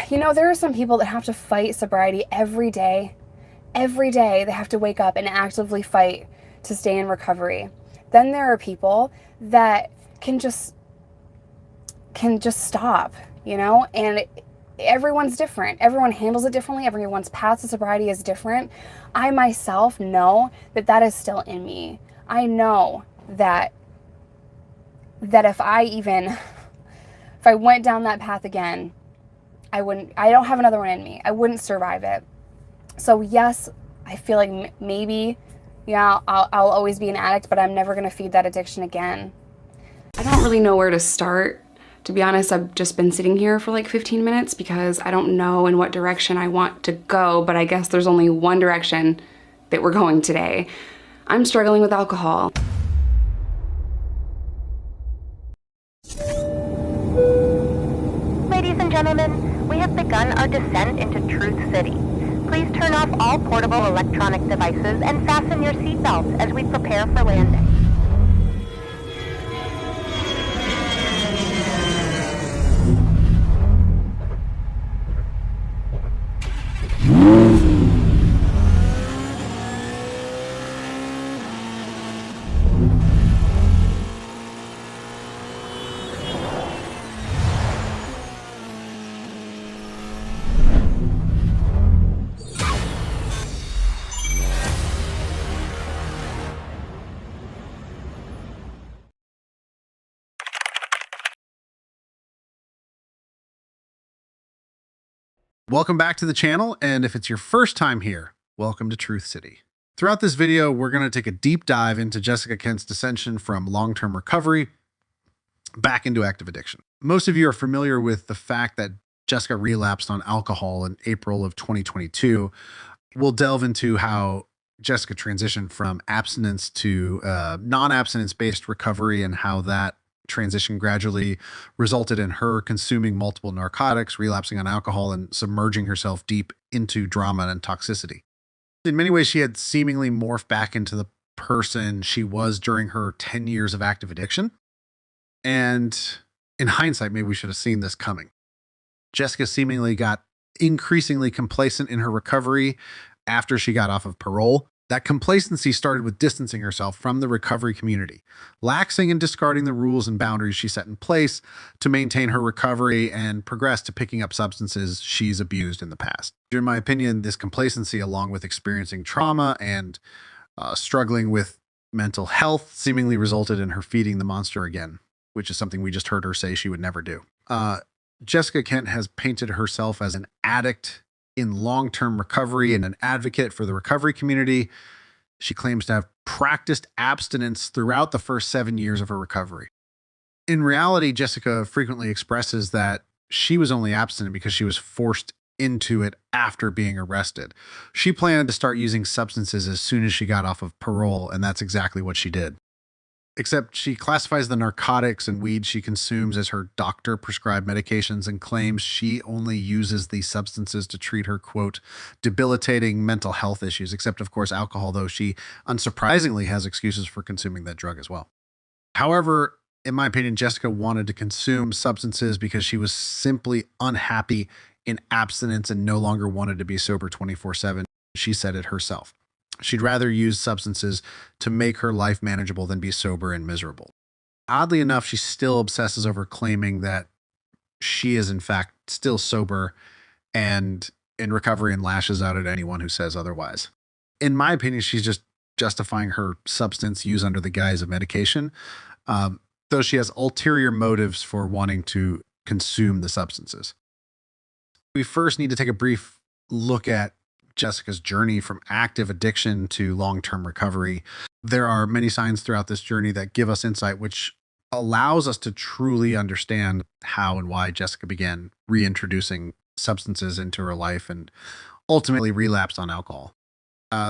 You know, there are some people that have to fight sobriety every day. Every day they have to wake up and actively fight to stay in recovery. Then there are people that can just can just stop, and everyone's different. Everyone handles it differently. Everyone's path to sobriety is different. I myself know that is still in me. I know that if I went down that path again, I don't have another one in me. I wouldn't survive it. So yes, I feel like maybe, yeah, I'll always be an addict, but I'm never going to feed that addiction again. I don't really know where to start. To be honest, I've just been sitting here for like 15 minutes because I don't know in what direction I want to go, but I guess there's only one direction that we're going today. I'm struggling with alcohol. Ladies and gentlemen, we have begun our descent into Truth City. Please turn off all portable electronic devices and fasten your seatbelts as we prepare for landing. Welcome back to the channel, and if it's your first time here, welcome to Truth City. Throughout this video, we're going to take a deep dive into Jessica Kent's descension from long-term recovery back into active addiction. Most of you are familiar with the fact that Jessica relapsed on alcohol in April of 2022. We'll delve into how Jessica transitioned from abstinence to non-abstinence-based recovery and how that transition gradually resulted in her consuming multiple narcotics, relapsing on alcohol, and submerging herself deep into drama and toxicity. In many ways, she had seemingly morphed back into the person she was during her 10 years of active addiction. And in hindsight, maybe we should have seen this coming. Jessica seemingly got increasingly complacent in her recovery after she got off of parole. That complacency started with distancing herself from the recovery community, laxing and discarding the rules and boundaries she set in place to maintain her recovery, and progress to picking up substances she's abused in the past. In my opinion, this complacency, along with experiencing trauma and struggling with mental health, seemingly resulted in her feeding the monster again, which is something we just heard her say she would never do. Jessica Kent has painted herself as an addict in long-term recovery and an advocate for the recovery community. She claims to have practiced abstinence throughout the first 7 years of her recovery. In reality, Jessica frequently expresses that she was only abstinent because she was forced into it after being arrested. She planned to start using substances as soon as she got off of parole, and that's exactly what she did. Except she classifies the narcotics and weed she consumes as her doctor-prescribed medications and claims she only uses these substances to treat her, quote, debilitating mental health issues, except, of course, alcohol, though she unsurprisingly has excuses for consuming that drug as well. However, in my opinion, Jessica wanted to consume substances because she was simply unhappy in abstinence and no longer wanted to be sober 24/7. She said it herself. She'd rather use substances to make her life manageable than be sober and miserable. Oddly enough, she still obsesses over claiming that she is in fact still sober and in recovery, and lashes out at anyone who says otherwise. In my opinion, she's just justifying her substance use under the guise of medication, though she has ulterior motives for wanting to consume the substances. We first need to take a brief look at Jessica's journey from active addiction to long-term recovery. There are many signs throughout this journey that give us insight, which allows us to truly understand how and why Jessica began reintroducing substances into her life and ultimately relapsed on alcohol.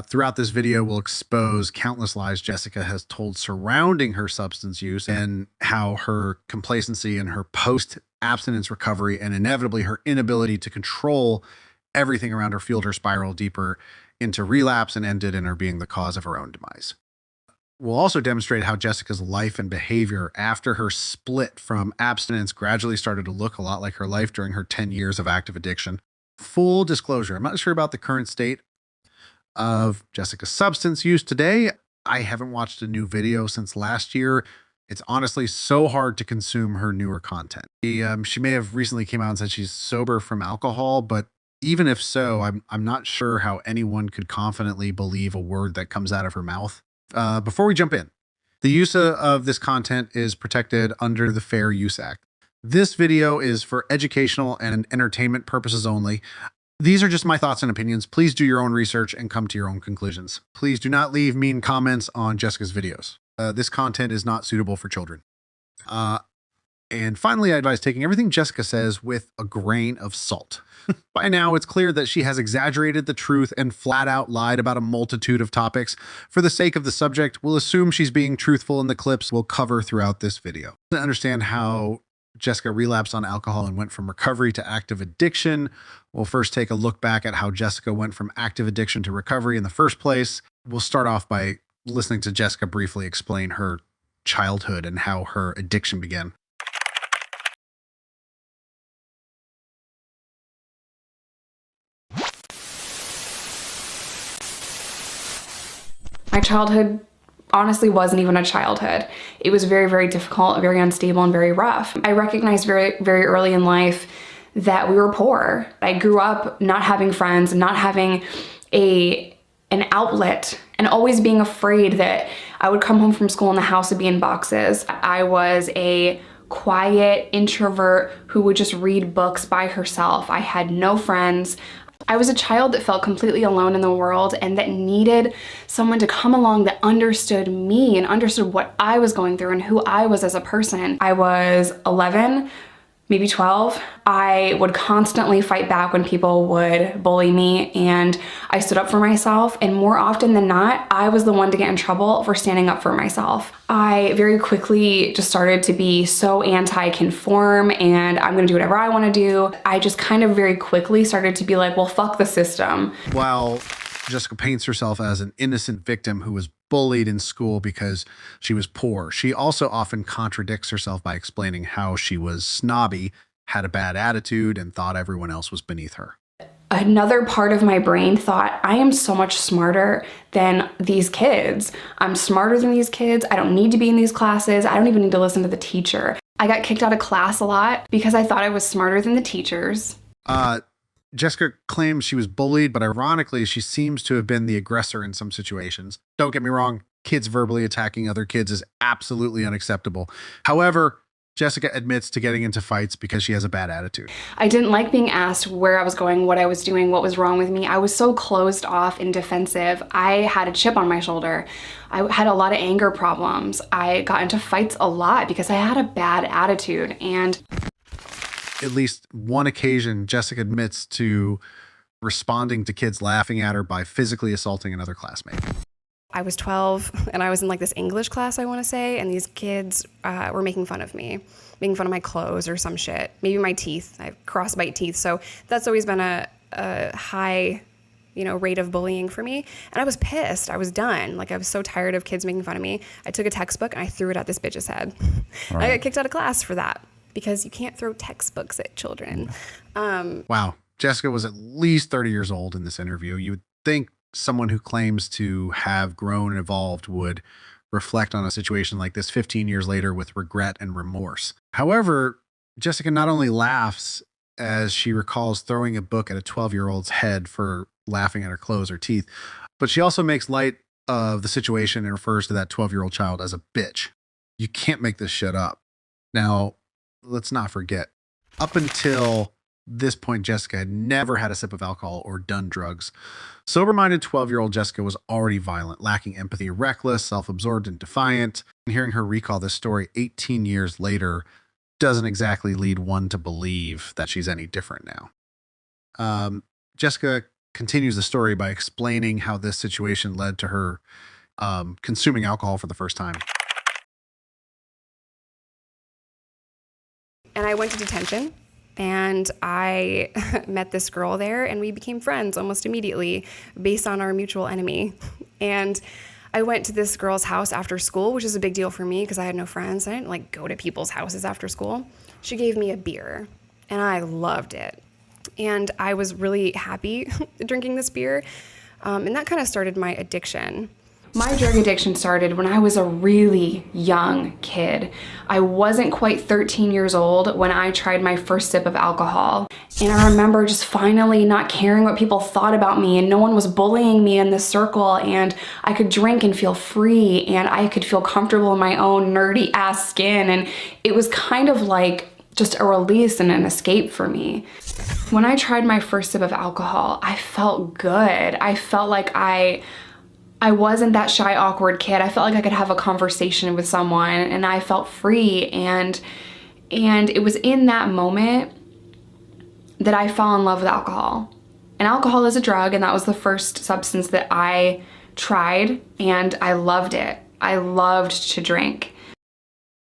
Throughout this video, we'll expose countless lies Jessica has told surrounding her substance use and how her complacency and her post-abstinence recovery, and inevitably her inability to control everything around her, fueled her spiral deeper into relapse and ended in her being the cause of her own demise. We'll also demonstrate how Jessica's life and behavior after her split from abstinence gradually started to look a lot like her life during her 10 years of active addiction. Full disclosure, I'm not sure about the current state of Jessica's substance use today. I haven't watched a new video since last year. It's honestly so hard to consume her newer content. She may have recently came out and said she's sober from alcohol, but even if so, I'm not sure how anyone could confidently believe a word that comes out of her mouth. Before we jump in, the use of this content is protected under the Fair Use Act. This video is for educational and entertainment purposes only. These are just my thoughts and opinions. Please do your own research and come to your own conclusions. Please do not leave mean comments on Jessica's videos. This content is not suitable for children. And finally, I advise taking everything Jessica says with a grain of salt. By now, it's clear that she has exaggerated the truth and flat out lied about a multitude of topics. For the sake of the subject, we'll assume she's being truthful in the clips we'll cover throughout this video. To understand how Jessica relapsed on alcohol and went from recovery to active addiction, we'll first take a look back at how Jessica went from active addiction to recovery in the first place. We'll start off by listening to Jessica briefly explain her childhood and how her addiction began. My childhood honestly wasn't even a childhood. It was very, very difficult, very unstable, and very rough. I recognized very, very early in life that we were poor. I grew up not having friends, not having an outlet, and always being afraid that I would come home from school and the house would be in boxes. I was a quiet introvert who would just read books by herself. I had no friends. I was a child that felt completely alone in the world and that needed someone to come along that understood me and understood what I was going through and who I was as a person. I was 11, maybe 12. I would constantly fight back when people would bully me, and I stood up for myself, and more often than not, I was the one to get in trouble for standing up for myself. I very quickly just started to be so anti-conform, and I'm gonna do whatever I wanna do. I just kind of very quickly started to be like, well, fuck the system. While Jessica paints herself as an innocent victim who was bullied in school because she was poor, she also often contradicts herself by explaining how she was snobby, had a bad attitude, and thought everyone else was beneath her. Another part of my brain thought, I am so much smarter than these kids. I'm smarter than these kids. I don't need to be in these classes. I don't even need to listen to the teacher. I got kicked out of class a lot because I thought I was smarter than the teachers. Jessica claims she was bullied, but ironically, she seems to have been the aggressor in some situations. Don't get me wrong, kids verbally attacking other kids is absolutely unacceptable. However, Jessica admits to getting into fights because she has a bad attitude. I didn't like being asked where I was going, what I was doing, what was wrong with me. I was so closed off and defensive. I had a chip on my shoulder. I had a lot of anger problems. I got into fights a lot because I had a bad attitude. And at least one occasion, Jessica admits to responding to kids laughing at her by physically assaulting another classmate. I was 12 and I was in like this English class, I want to say, and these kids were making fun of me, making fun of my clothes or some shit. Maybe my teeth. I have crossbite teeth. So that's always been a high, rate of bullying for me. And I was pissed. I was done. Like, I was so tired of kids making fun of me. I took a textbook and I threw it at this bitch's head. Right. I got kicked out of class for that because you can't throw textbooks at children. Wow. Jessica was at least 30 years old in this interview. You would think someone who claims to have grown and evolved would reflect on a situation like this 15 years later with regret and remorse. However, Jessica not only laughs as she recalls throwing a book at a 12-year-old's head for laughing at her clothes or teeth, but she also makes light of the situation and refers to that 12-year-old child as a bitch. You can't make this shit up. Now, let's not forget, up until this point, Jessica had never had a sip of alcohol or done drugs. Sober-minded 12-year-old Jessica was already violent, lacking empathy, reckless, self-absorbed, and defiant. And hearing her recall this story 18 years later doesn't exactly lead one to believe that she's any different now. Jessica continues the story by explaining how this situation led to her consuming alcohol for the first time. And I went to detention. And I met this girl there and we became friends almost immediately based on our mutual enemy. And I went to this girl's house after school, which is a big deal for me because I had no friends. I didn't like go to people's houses after school. She gave me a beer and I loved it. And I was really happy drinking this beer. And that kind of started my addiction. My drug addiction started when I was a really young kid. I wasn't quite 13 years old when I tried my first sip of alcohol. And I remember just finally not caring what people thought about me, and no one was bullying me in this circle, and I could drink and feel free, and I could feel comfortable in my own nerdy ass skin. And it was kind of like just a release and an escape for me. When I tried my first sip of alcohol, I felt good. I felt like I wasn't that shy, awkward kid. I felt like I could have a conversation with someone, and I felt free. And it was in that moment that I fell in love with alcohol. And alcohol is a drug, and that was the first substance that I tried, and I loved it. I loved to drink.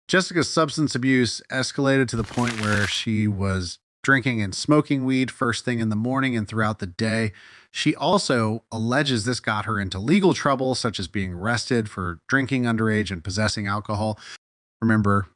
Jessica's substance abuse escalated to the point where she was drinking and smoking weed first thing in the morning and throughout the day. She also alleges this got her into legal trouble, such as being arrested for drinking underage and possessing alcohol. Remember,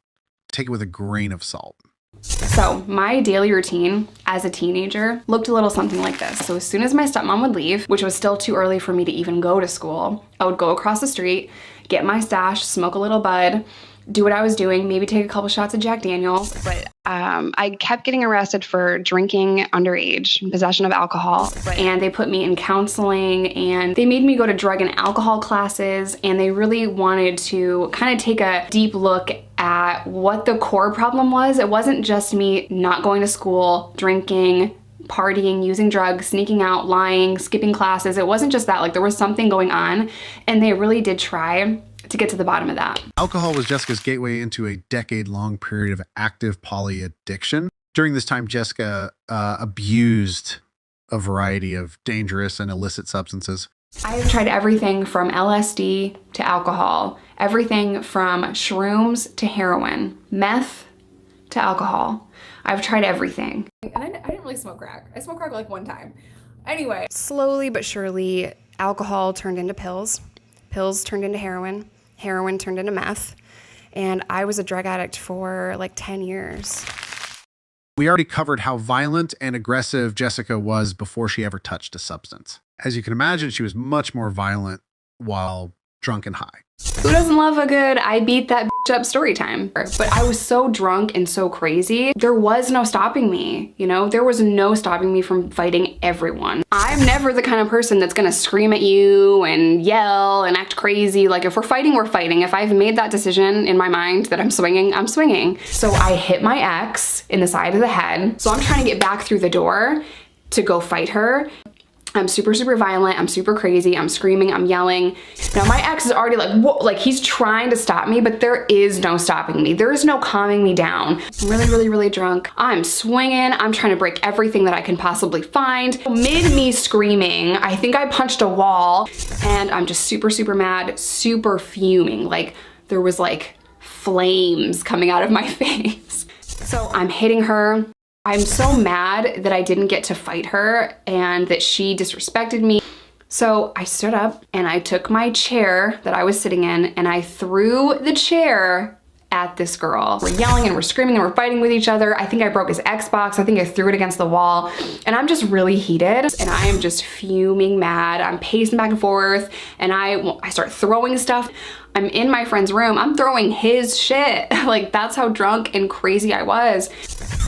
take it with a grain of salt. So my daily routine as a teenager looked a little something like this. So as soon as my stepmom would leave, which was still too early for me to even go to school, I would go across the street, get my stash, smoke a little bud, do what I was doing, maybe take a couple shots of Jack Daniels. But I kept getting arrested for drinking underage, possession of alcohol, and they put me in counseling, and they made me go to drug and alcohol classes, and they really wanted to kind of take a deep look at what the core problem was. It wasn't just me not going to school, drinking, partying, using drugs, sneaking out, lying, skipping classes. It wasn't just that. Like, there was something going on, and they really did try to get to the bottom of that. Alcohol was Jessica's gateway into a decade-long period of active poly addiction. During this time, Jessica abused a variety of dangerous and illicit substances. I've tried everything from LSD to alcohol, everything from shrooms to heroin, meth to alcohol. I've tried everything. And I didn't really smoke crack. I smoked crack like one time. Anyway, slowly but surely, alcohol turned into pills. Pills turned into heroin. Heroin turned into meth. And I was a drug addict for like 10 years. We already covered how violent and aggressive Jessica was before she ever touched a substance. As you can imagine, she was much more violent while drunk and high. Who doesn't love a good I beat that bitch up story time? But I was so drunk and so crazy, there was no stopping me, you know? There was no stopping me from fighting everyone. I'm never the kind of person that's gonna scream at you and yell and act crazy. Like, if we're fighting, we're fighting. If I've made that decision in my mind that I'm swinging, I'm swinging. So I hit my ex in the side of the head. So I'm trying to get back through the door to go fight her. I'm super, super violent. I'm super crazy. I'm screaming. I'm yelling. Now my ex is already like, whoa, like he's trying to stop me, but there is no stopping me. There is no calming me down. I'm really, really, really drunk. I'm swinging. I'm trying to break everything that I can possibly find. Mid me screaming, I think I punched a wall, and I'm just super, super mad, super fuming. Like, there was like flames coming out of my face. So I'm hitting her. I'm so mad that I didn't get to fight her and that she disrespected me. So I stood up and I took my chair that I was sitting in and I threw the chair at this girl. We're yelling and we're screaming and we're fighting with each other. I think I broke his Xbox. I think I threw it against the wall, and I'm just really heated and I am just fuming mad. I'm pacing back and forth and I start throwing stuff. I'm in my friend's room. I'm throwing his shit. Like, that's how drunk and crazy I was.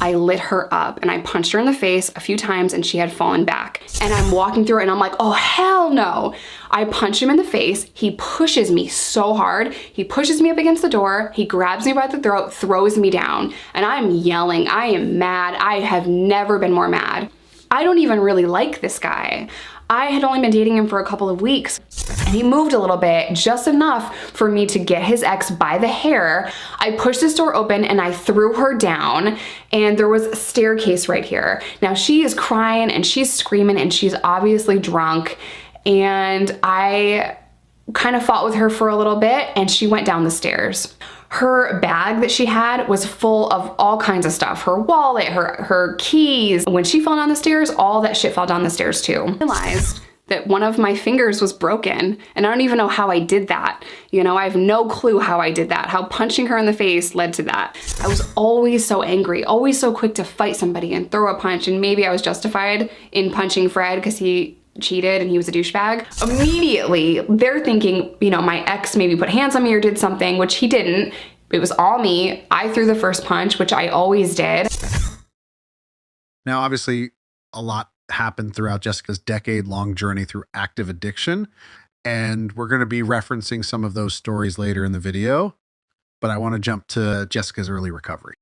I lit her up and I punched her in the face a few times and she had fallen back. And I'm walking through it and I'm like, oh, hell no. I punch him in the face. He pushes me so hard. He pushes me up against the door. He grabs me by the throat, throws me down. And I'm yelling. I am mad. I have never been more mad. I don't even really like this guy. I had only been dating him for a couple of weeks, and he moved a little bit, just enough for me to get his ex by the hair. I pushed this door open and I threw her down, and there was a staircase right here. Now she is crying and she's screaming and she's obviously drunk, and I kind of fought with her for a little bit and she went down the stairs. Her bag that she had was full of all kinds of stuff. Her wallet, her keys. When she fell down the stairs, all that shit fell down the stairs too. I realized that one of my fingers was broken, and I don't even know how I did that. You know, I have no clue how I did that, how punching her in the face led to that. I was always so angry, always so quick to fight somebody and throw a punch, and maybe I was justified in punching Fred because he cheated and he was a douchebag. Immediately, they're thinking, you know, my ex maybe put hands on me or did something, which he didn't. It was all me. I threw the first punch, which I always did. Now, obviously, a lot happened throughout Jessica's decade-long journey through active addiction, and we're going to be referencing some of those stories later in the video, but I want to jump to Jessica's early recovery.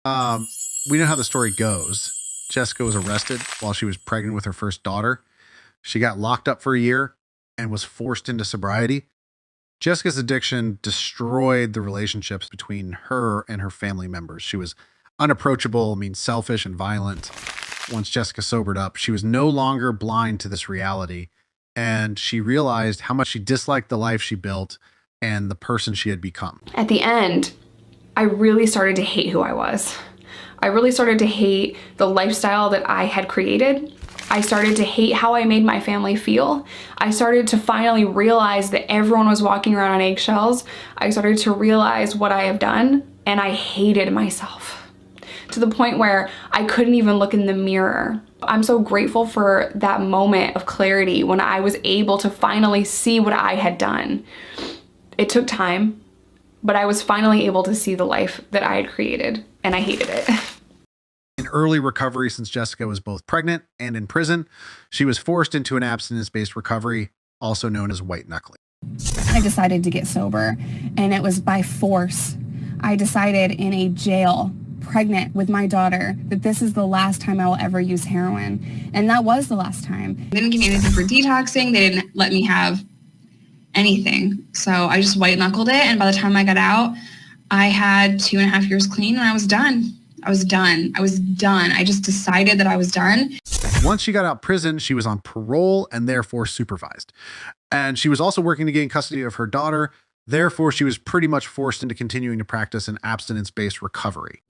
We know how the story goes. Jessica was arrested while she was pregnant with her first daughter. She got locked up for a year and was forced into sobriety. Jessica's addiction destroyed the relationships between her and her family members. She was unapproachable, selfish and violent. Once Jessica sobered up, she was no longer blind to this reality, and she realized how much she disliked the life she built and the person she had become. At the end, I really started to hate who I was. I really started to hate the lifestyle that I had created. I started to hate how I made my family feel. I started to finally realize that everyone was walking around on eggshells. I started to realize what I have done, and I hated myself to the point where I couldn't even look in the mirror. I'm so grateful for that moment of clarity when I was able to finally see what I had done. It took time, but I was finally able to see the life that I had created, and I hated it. In early recovery, since Jessica was both pregnant and in prison, she was forced into an abstinence-based recovery, also known as white knuckling. I decided to get sober, and it was by force. I decided in a jail, pregnant with my daughter, that this is the last time I will ever use heroin. And that was the last time. They didn't give me anything for detoxing. They didn't let me have anything. So I just white knuckled it. And by the time I got out, I had 2.5 years clean, and I was done. I was done. I just decided that I was done. Once she got out of prison, she was on parole and therefore supervised. And she was also working to gain custody of her daughter. Therefore, she was pretty much forced into continuing to practice an abstinence-based recovery.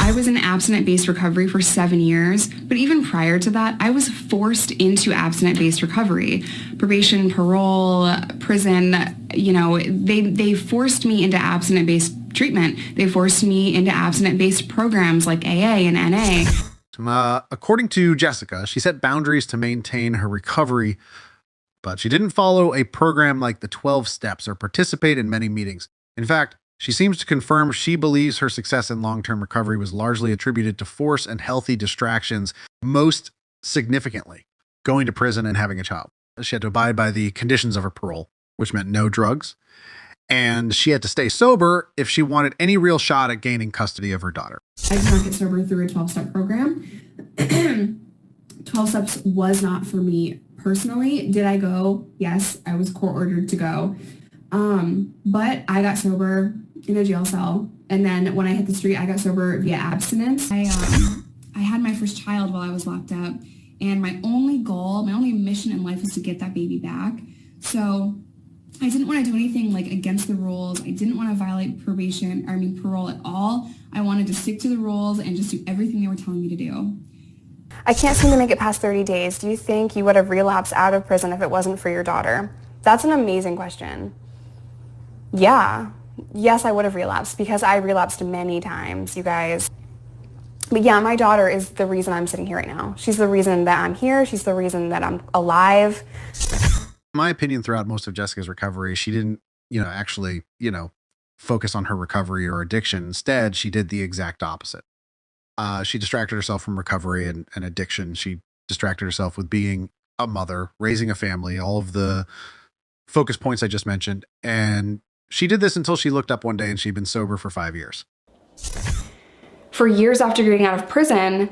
I was in abstinent-based recovery for 7 years, but even prior to that, I was forced into abstinent-based recovery. Probation, parole, prison, you know, they forced me into abstinent-based treatment. They forced me into abstinent-based programs like AA and NA. According to Jessica, she set boundaries to maintain her recovery, but she didn't follow a program like the 12 steps or participate in many meetings. In fact, she seems to confirm she believes her success in long-term recovery was largely attributed to force and healthy distractions, most significantly, going to prison and having a child. She had to abide by the conditions of her parole, which meant no drugs, and she had to stay sober if she wanted any real shot at gaining custody of her daughter. I did not get sober through a 12-step program. 12 steps was not for me personally. Did I go? Yes, I was court-ordered to go. But I got sober in a jail cell. And then when I hit the street, I got sober via abstinence. I had my first child while I was locked up. And my only goal, my only mission in life was to get that baby back. So I didn't want to do anything like against the rules. I didn't want to violate parole at all. I wanted to stick to the rules and just do everything they were telling me to do. I can't seem to make it past 30 days. Do you think you would have relapsed out of prison if it wasn't for your daughter? That's an amazing question. Yeah. Yes, I would have relapsed because I relapsed many times, you guys. But yeah, my daughter is the reason I'm sitting here right now. She's the reason that I'm here. She's the reason that I'm alive. In my opinion, throughout most of Jessica's recovery, she didn't, actually, focus on her recovery or addiction. Instead, she did the exact opposite. She distracted herself from recovery and addiction. She distracted herself with being a mother, raising a family, all of the focus points I just mentioned. And she did this until she looked up one day and she'd been sober for 5 years. For years after getting out of prison,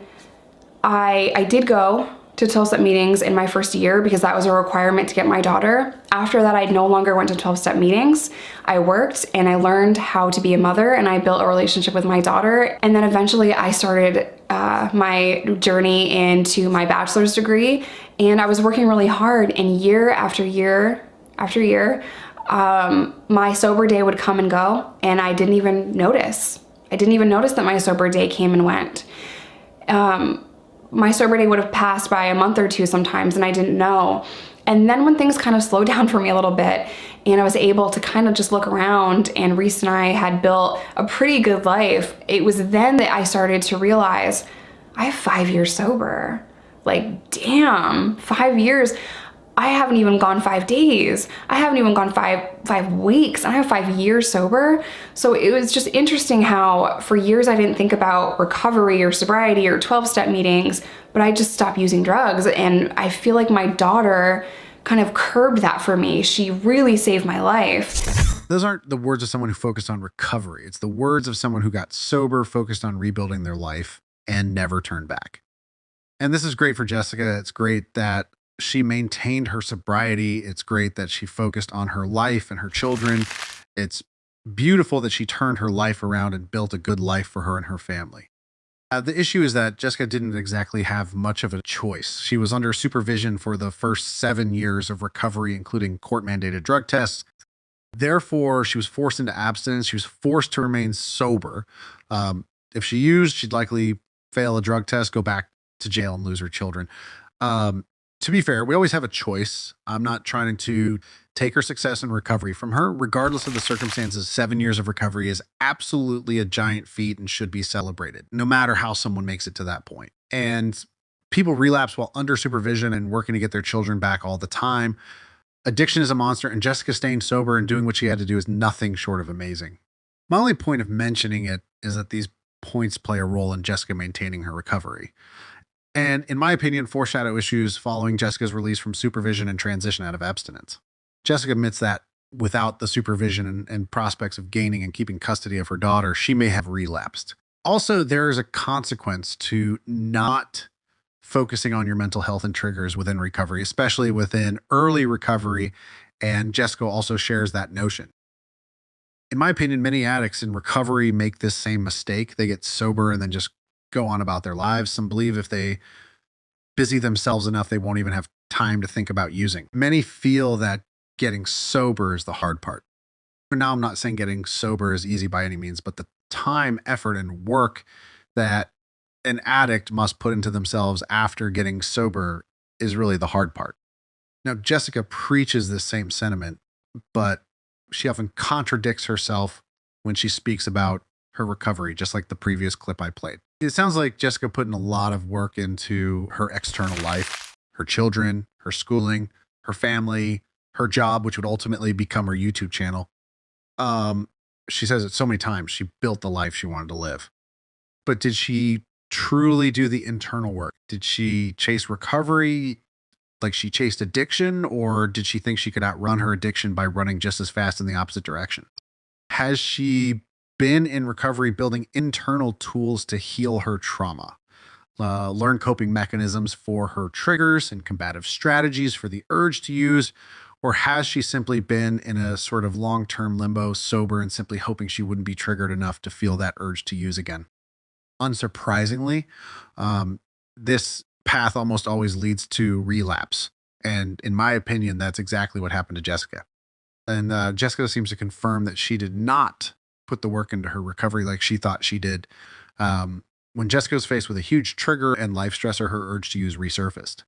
I did go to 12-step meetings in my first year because that was a requirement to get my daughter. After that, I no longer went to 12-step meetings. I worked and I learned how to be a mother, and I built a relationship with my daughter. And then eventually I started my journey into my bachelor's degree, and I was working really hard, and year after year after year, my sober day would come and go, and I didn't even notice. I didn't even notice that my sober day came and went. my sober day would have passed by a month or two sometimes and I didn't know. And then when things kind of slowed down for me a little bit and I was able to kind of just look around and Reese and I had built a pretty good life, it was then that I started to realize I have 5 years sober. Like, damn, 5 years. I haven't even gone 5 days. I haven't even gone five weeks. I have 5 years sober. So it was just interesting how for years I didn't think about recovery or sobriety or 12-step meetings, but I just stopped using drugs. And I feel like my daughter kind of curbed that for me. She really saved my life. Those aren't the words of someone who focused on recovery. It's the words of someone who got sober, focused on rebuilding their life, and never turned back. And this is great for Jessica. It's great that she maintained her sobriety. It's great that she focused on her life and her children. It's beautiful that she turned her life around and built a good life for her and her family. The issue is that Jessica didn't exactly have much of a choice. She was under supervision for the first 7 years of recovery, including court-mandated drug tests. Therefore, she was forced into abstinence. She was forced to remain sober. If she used, she'd likely fail a drug test, go back to jail, and lose her children. To be fair, we always have a choice. I'm not trying to take her success in recovery from her. Regardless of the circumstances, 7 years of recovery is absolutely a giant feat and should be celebrated, no matter how someone makes it to that point. And people relapse while under supervision and working to get their children back all the time. Addiction is a monster, and Jessica staying sober and doing what she had to do is nothing short of amazing. My only point of mentioning it is that these points play a role in Jessica maintaining her recovery. And in my opinion, foreshadow issues following Jessica's release from supervision and transition out of abstinence. Jessica admits that without the supervision and prospects of gaining and keeping custody of her daughter, she may have relapsed. Also, there is a consequence to not focusing on your mental health and triggers within recovery, especially within early recovery. And Jessica also shares that notion. In my opinion, many addicts in recovery make this same mistake. They get sober and then just go on about their lives. Some believe if they busy themselves enough, they won't even have time to think about using. Many feel that getting sober is the hard part. Now, I'm not saying getting sober is easy by any means, but the time, effort, and work that an addict must put into themselves after getting sober is really the hard part. Now, Jessica preaches this same sentiment, but she often contradicts herself when she speaks about her recovery, just like the previous clip I played. It sounds like Jessica put in a lot of work into her external life, her children, her schooling, her family, her job, which would ultimately become her YouTube channel. She says it so many times, she built the life she wanted to live. But did she truly do the internal work? Did she chase recovery like she chased addiction, or did she think she could outrun her addiction by running just as fast in the opposite direction? Has she been in recovery building internal tools to heal her trauma, learn coping mechanisms for her triggers and combative strategies for the urge to use? Or has she simply been in a sort of long-term limbo, sober, and simply hoping she wouldn't be triggered enough to feel that urge to use again? Unsurprisingly, this path almost always leads to relapse. And in my opinion, that's exactly what happened to Jessica. And Jessica seems to confirm that she did not put the work into her recovery like she thought she did. When Jessica was faced with a huge trigger and life stressor, her urge to use resurfaced.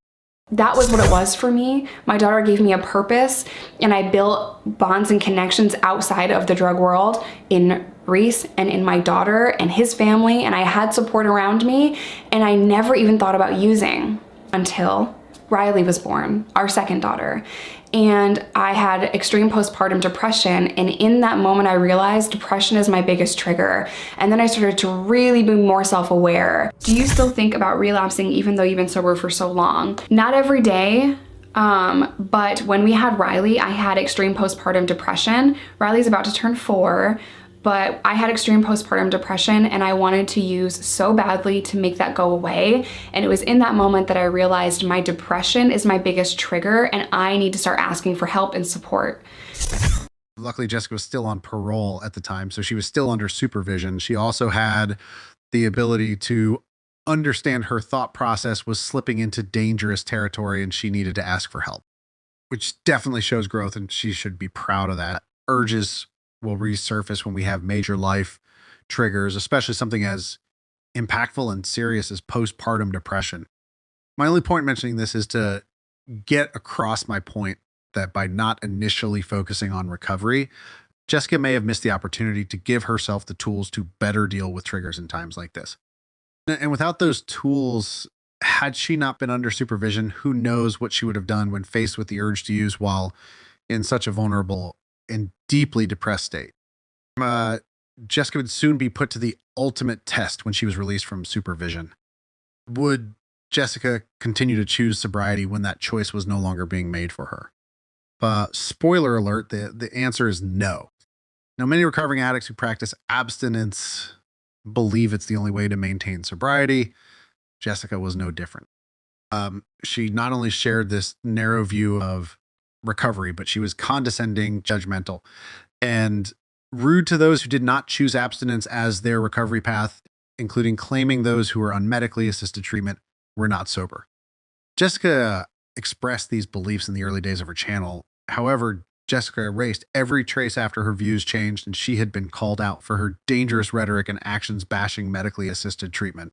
That was what it was for me. My daughter gave me a purpose, and I built bonds and connections outside of the drug world in Reese and in my daughter and his family, and I had support around me, and I never even thought about using until Riley was born, our second daughter. And I had extreme postpartum depression, and in that moment I realized depression is my biggest trigger. And then I started to really be more self-aware. Do you still think about relapsing even though you've been sober for so long? Not every day, but when we had Riley, I had extreme postpartum depression. Riley's about to turn 4. But I had extreme postpartum depression and I wanted to use so badly to make that go away. And it was in that moment that I realized my depression is my biggest trigger and I need to start asking for help and support. Luckily, Jessica was still on parole at the time, so she was still under supervision. She also had the ability to understand her thought process was slipping into dangerous territory and she needed to ask for help, which definitely shows growth and she should be proud of that. Urges will resurface when we have major life triggers, especially something as impactful and serious as postpartum depression. My only point mentioning this is to get across my point that by not initially focusing on recovery, Jessica may have missed the opportunity to give herself the tools to better deal with triggers in times like this. And without those tools, had she not been under supervision, who knows what she would have done when faced with the urge to use while in such a vulnerable and deeply depressed state. Jessica would soon be put to the ultimate test when she was released from supervision. Would Jessica continue to choose sobriety when that choice was no longer being made for her? Spoiler alert, the answer is no. Now, many recovering addicts who practice abstinence believe it's the only way to maintain sobriety. Jessica was no different. She not only shared this narrow view of recovery, but she was condescending, judgmental, and rude to those who did not choose abstinence as their recovery path, including claiming those who were on medically assisted treatment were not sober. Jessica expressed these beliefs in the early days of her channel. However, Jessica erased every trace after her views changed, and she had been called out for her dangerous rhetoric and actions bashing medically assisted treatment.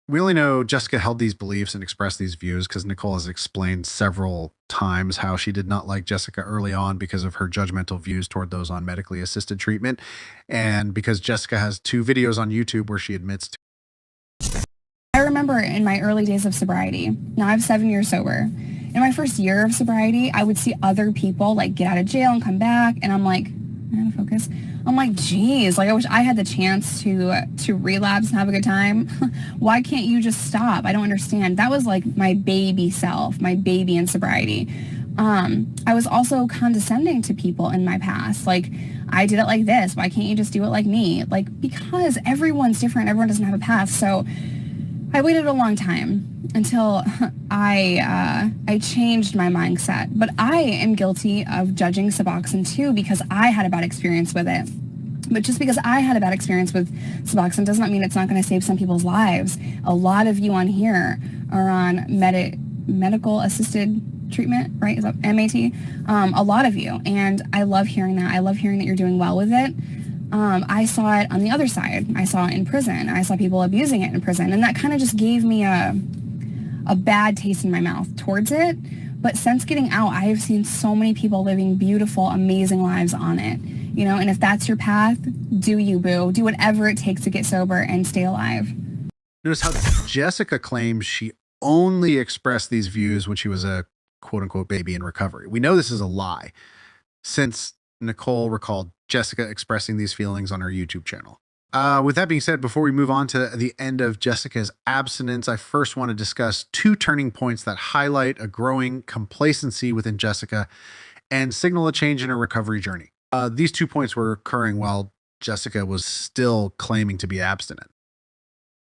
We only know Jessica held these beliefs and expressed these views because Nicole has explained several times how she did not like Jessica early on because of her judgmental views toward those on medically assisted treatment, and because Jessica has 2 videos on YouTube where she admits to. I remember in my early days of sobriety, now I have 7 years sober. In my first year of sobriety, I would see other people like get out of jail and come back, and I'm like, I gotta focus. I'm like, geez, like I wish I had the chance to relapse and have a good time. Why can't you just stop? I don't understand. That was like my baby self, my baby in sobriety. I was also condescending to people in my past. Like, I did it like this. Why can't you just do it like me? Like, because everyone's different. Everyone doesn't have a path. So I waited a long time until I changed my mindset. But I am guilty of judging Suboxone too because I had a bad experience with it. But just because I had a bad experience with Suboxone does not mean it's not going to save some people's lives. A lot of you on here are on medical assisted treatment, right? Is that MAT? A lot of you. And I love hearing that. I love hearing that you're doing well with it. I saw it on the other side. I saw it in prison. I saw people abusing it in prison. And that kind of just gave me a bad taste in my mouth towards it. But since getting out, I have seen so many people living beautiful, amazing lives on it. You know, and if that's your path, do you, boo. Do whatever it takes to get sober and stay alive. Notice how Jessica claims she only expressed these views when she was a quote-unquote baby in recovery. We know this is a lie, since Nicole recalled Jessica expressing these feelings on her YouTube channel. With that being said, before we move on to the end of Jessica's abstinence, I first want to discuss 2 turning points that highlight a growing complacency within Jessica and signal a change in her recovery journey. These 2 points were occurring while Jessica was still claiming to be abstinent.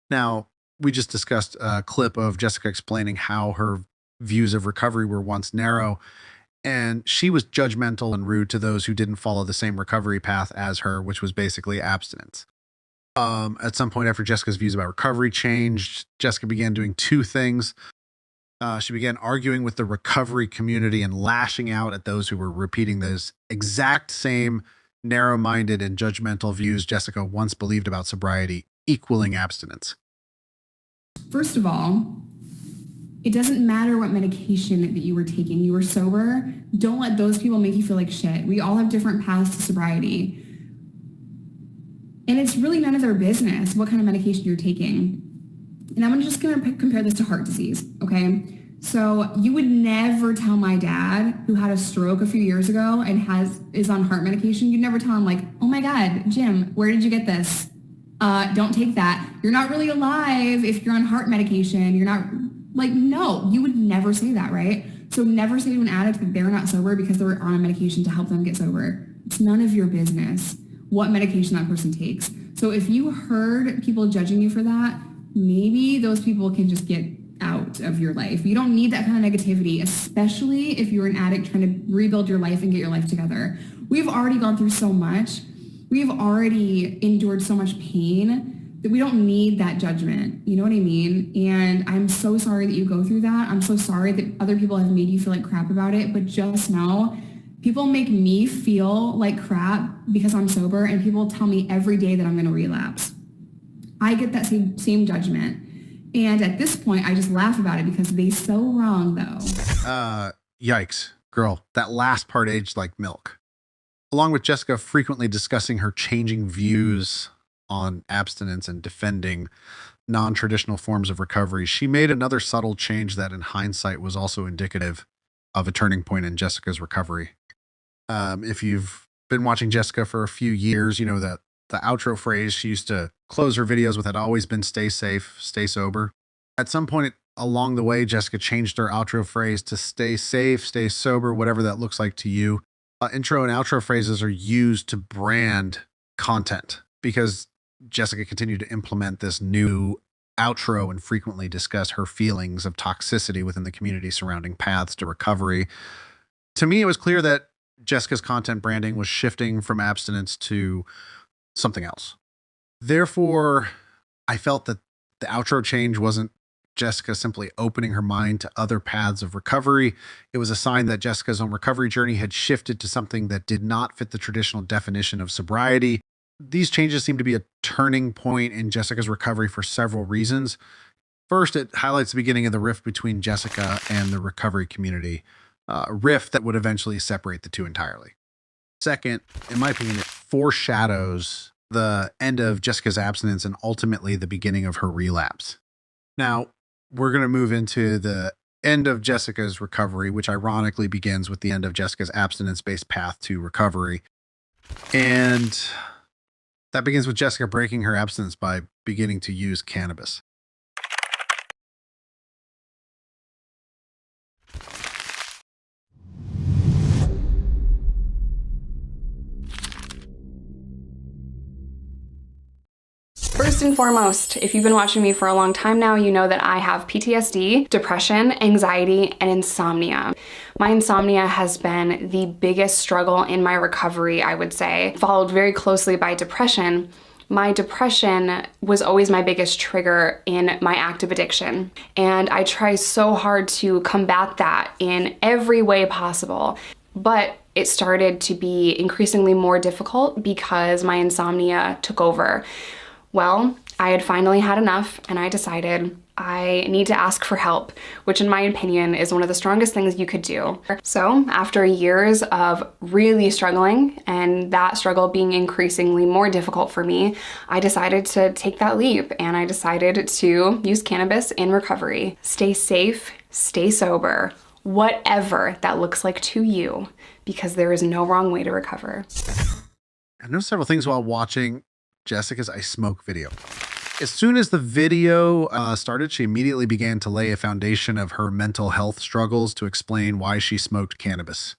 Now, we just discussed a clip of Jessica explaining how her views of recovery were once narrow, and she was judgmental and rude to those who didn't follow the same recovery path as her, which was basically abstinence. At some point after Jessica's views about recovery changed, Jessica began doing 2 things. She began arguing with the recovery community and lashing out at those who were repeating those exact same narrow-minded and judgmental views Jessica once believed about sobriety, equaling abstinence. First of all, it doesn't matter what medication that you were taking. You were sober. Don't let those people make you feel like shit. We all have different paths to sobriety. And it's really none of their business what kind of medication you're taking. And I'm just going to compare this to heart disease, okay? So you would never tell my dad, who had a stroke a few years ago and is on heart medication, you'd never tell him like, oh my God, Jim, where did you get this? Don't take that. You're not really alive if you're on heart medication. You're not, like, no, you would never say that, right? So never say to an addict that they're not sober because they're on a medication to help them get sober. It's none of your business what medication that person takes. So if you heard people judging you for that, maybe those people can just get out of your life. You don't need that kind of negativity, especially if you're an addict trying to rebuild your life and get your life together. We've already gone through so much. We've already endured so much pain that we don't need that judgment. You know what I mean? And I'm so sorry that you go through that. I'm so sorry that other people have made you feel like crap about it, but just know people make me feel like crap because I'm sober, and people tell me every day that I'm going to relapse. I get that same judgment. And at this point, I just laugh about it because they so wrong, though. Yikes, girl, that last part aged like milk. Along with Jessica frequently discussing her changing views on abstinence and defending non-traditional forms of recovery, she made another subtle change that in hindsight was also indicative of a turning point in Jessica's recovery. If you've been watching Jessica for a few years, you know that the outro phrase she used to close her videos with had always been "stay safe, stay sober." At some point along the way, Jessica changed her outro phrase to "stay safe, stay sober," whatever that looks like to you. Intro and outro phrases are used to brand content because Jessica continued to implement this new outro and frequently discuss her feelings of toxicity within the community surrounding paths to recovery. To me, it was clear that Jessica's content branding was shifting from abstinence to something else. Therefore, I felt that the outro change wasn't Jessica simply opening her mind to other paths of recovery. It was a sign that Jessica's own recovery journey had shifted to something that did not fit the traditional definition of sobriety. These changes seem to be a turning point in Jessica's recovery for several reasons. First, it highlights the beginning of the rift between Jessica and the recovery community, a rift that would eventually separate the two entirely. Second, in my opinion, it foreshadows the end of Jessica's abstinence and ultimately the beginning of her relapse. Now, we're going to move into the end of Jessica's recovery, which ironically begins with the end of Jessica's abstinence-based path to recovery. And that begins with Jessica breaking her abstinence by beginning to use cannabis. First and foremost, if you've been watching me for a long time now, you know that I have PTSD, depression, anxiety, and insomnia. My insomnia has been the biggest struggle in my recovery, I would say, followed very closely by depression. My depression was always my biggest trigger in my active addiction, and I try so hard to combat that in every way possible. But it started to be increasingly more difficult because my insomnia took over. Well, I had finally had enough and I decided I need to ask for help, which in my opinion is one of the strongest things you could do. So after years of really struggling and that struggle being increasingly more difficult for me, I decided to take that leap and I decided to use cannabis in recovery. Stay safe, stay sober, whatever that looks like to you, because there is no wrong way to recover. I noticed several things while watching Jessica's I Smoke video. As soon as the video started, she immediately began to lay a foundation of her mental health struggles to explain why she smoked cannabis.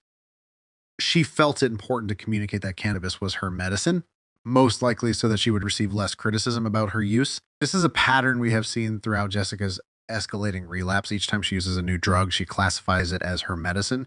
She felt it important to communicate that cannabis was her medicine, most likely so that she would receive less criticism about her use. This is a pattern we have seen throughout Jessica's escalating relapse. Each time she uses a new drug, she classifies it as her medicine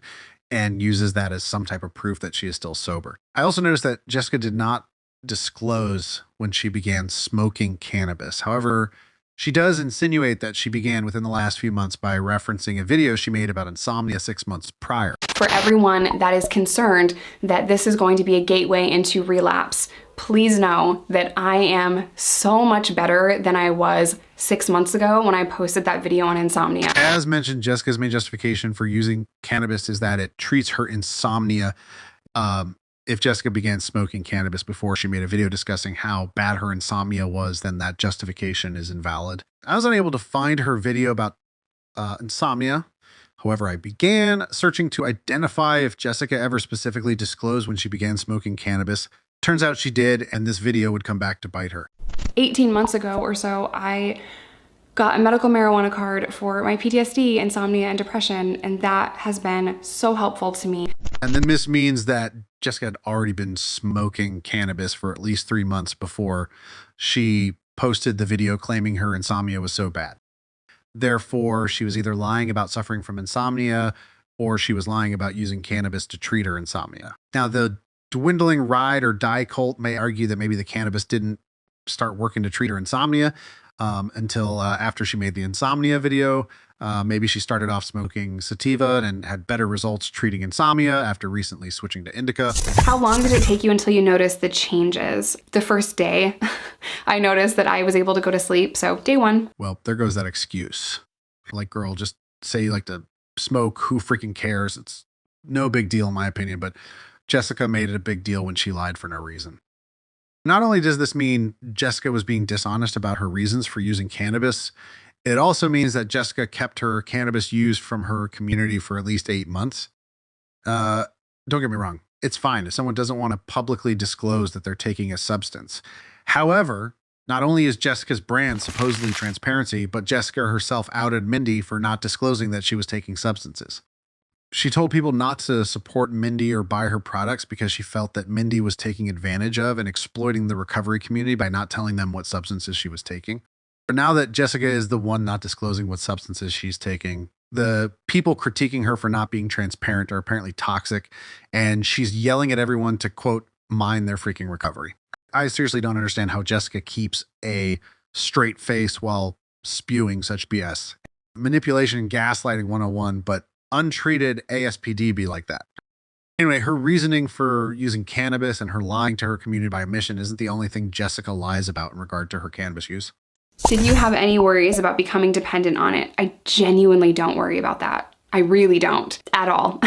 and uses that as some type of proof that she is still sober. I also noticed that Jessica did not disclose when she began smoking cannabis. However, she does insinuate that she began within the last few months by referencing a video she made about insomnia 6 months prior. For everyone that is concerned that this is going to be a gateway into relapse, please know that I am so much better than I was 6 months ago when I posted that video on insomnia. As mentioned, Jessica's main justification for using cannabis is that it treats her insomnia. If Jessica began smoking cannabis before she made a video discussing how bad her insomnia was, then that justification is invalid. I was unable to find her video about insomnia. However, I began searching to identify if Jessica ever specifically disclosed when she began smoking cannabis. Turns out she did, and this video would come back to bite her. 18 months ago or so, I got a medical marijuana card for my PTSD, insomnia, and depression, and that has been so helpful to me. And then this means that Jessica had already been smoking cannabis for at least 3 months before she posted the video claiming her insomnia was so bad. Therefore, she was either lying about suffering from insomnia or she was lying about using cannabis to treat her insomnia. Now, the dwindling ride or die cult may argue that maybe the cannabis didn't start working to treat her insomnia until after she made the insomnia video. Maybe she started off smoking sativa and had better results treating insomnia after recently switching to indica. How long did it take you until you noticed the changes? The first day, I noticed that I was able to go to sleep. So day one. Well, there goes that excuse. Like, girl, just say you like to smoke. Who freaking cares? It's no big deal in my opinion, but Jessica made it a big deal when she lied for no reason. Not only does this mean Jessica was being dishonest about her reasons for using cannabis, it also means that Jessica kept her cannabis use from her community for at least 8 months. Don't get me wrong. It's fine if someone doesn't want to publicly disclose that they're taking a substance. However, not only is Jessica's brand supposedly transparency, but Jessica herself outed Mindy for not disclosing that she was taking substances. She told people not to support Mindy or buy her products because she felt that Mindy was taking advantage of and exploiting the recovery community by not telling them what substances she was taking. But now that Jessica is the one not disclosing what substances she's taking, the people critiquing her for not being transparent are apparently toxic, and she's yelling at everyone to, quote, mind their freaking recovery. I seriously don't understand how Jessica keeps a straight face while spewing such BS. Manipulation and gaslighting 101, but untreated ASPD be like that. Anyway, her reasoning for using cannabis and her lying to her community by omission isn't the only thing Jessica lies about in regard to her cannabis use. Did you have any worries about becoming dependent on it? I genuinely don't worry about that. I really don't at all.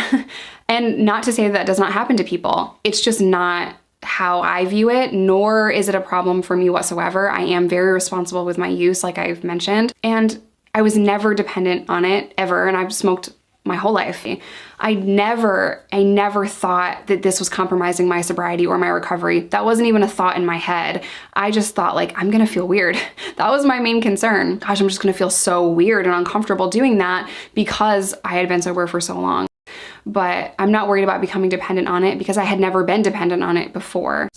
And not to say that does not happen to people. It's just not how I view it, nor is it a problem for me whatsoever. I am very responsible with my use, like I've mentioned, and I was never dependent on it ever, and I've smoked my whole life. I never thought that this was compromising my sobriety or my recovery. That wasn't even a thought in my head. I just thought, like, I'm gonna feel weird. That was my main concern. Gosh, I'm just gonna feel so weird and uncomfortable doing that because I had been sober for so long. But I'm not worried about becoming dependent on it because I had never been dependent on it before.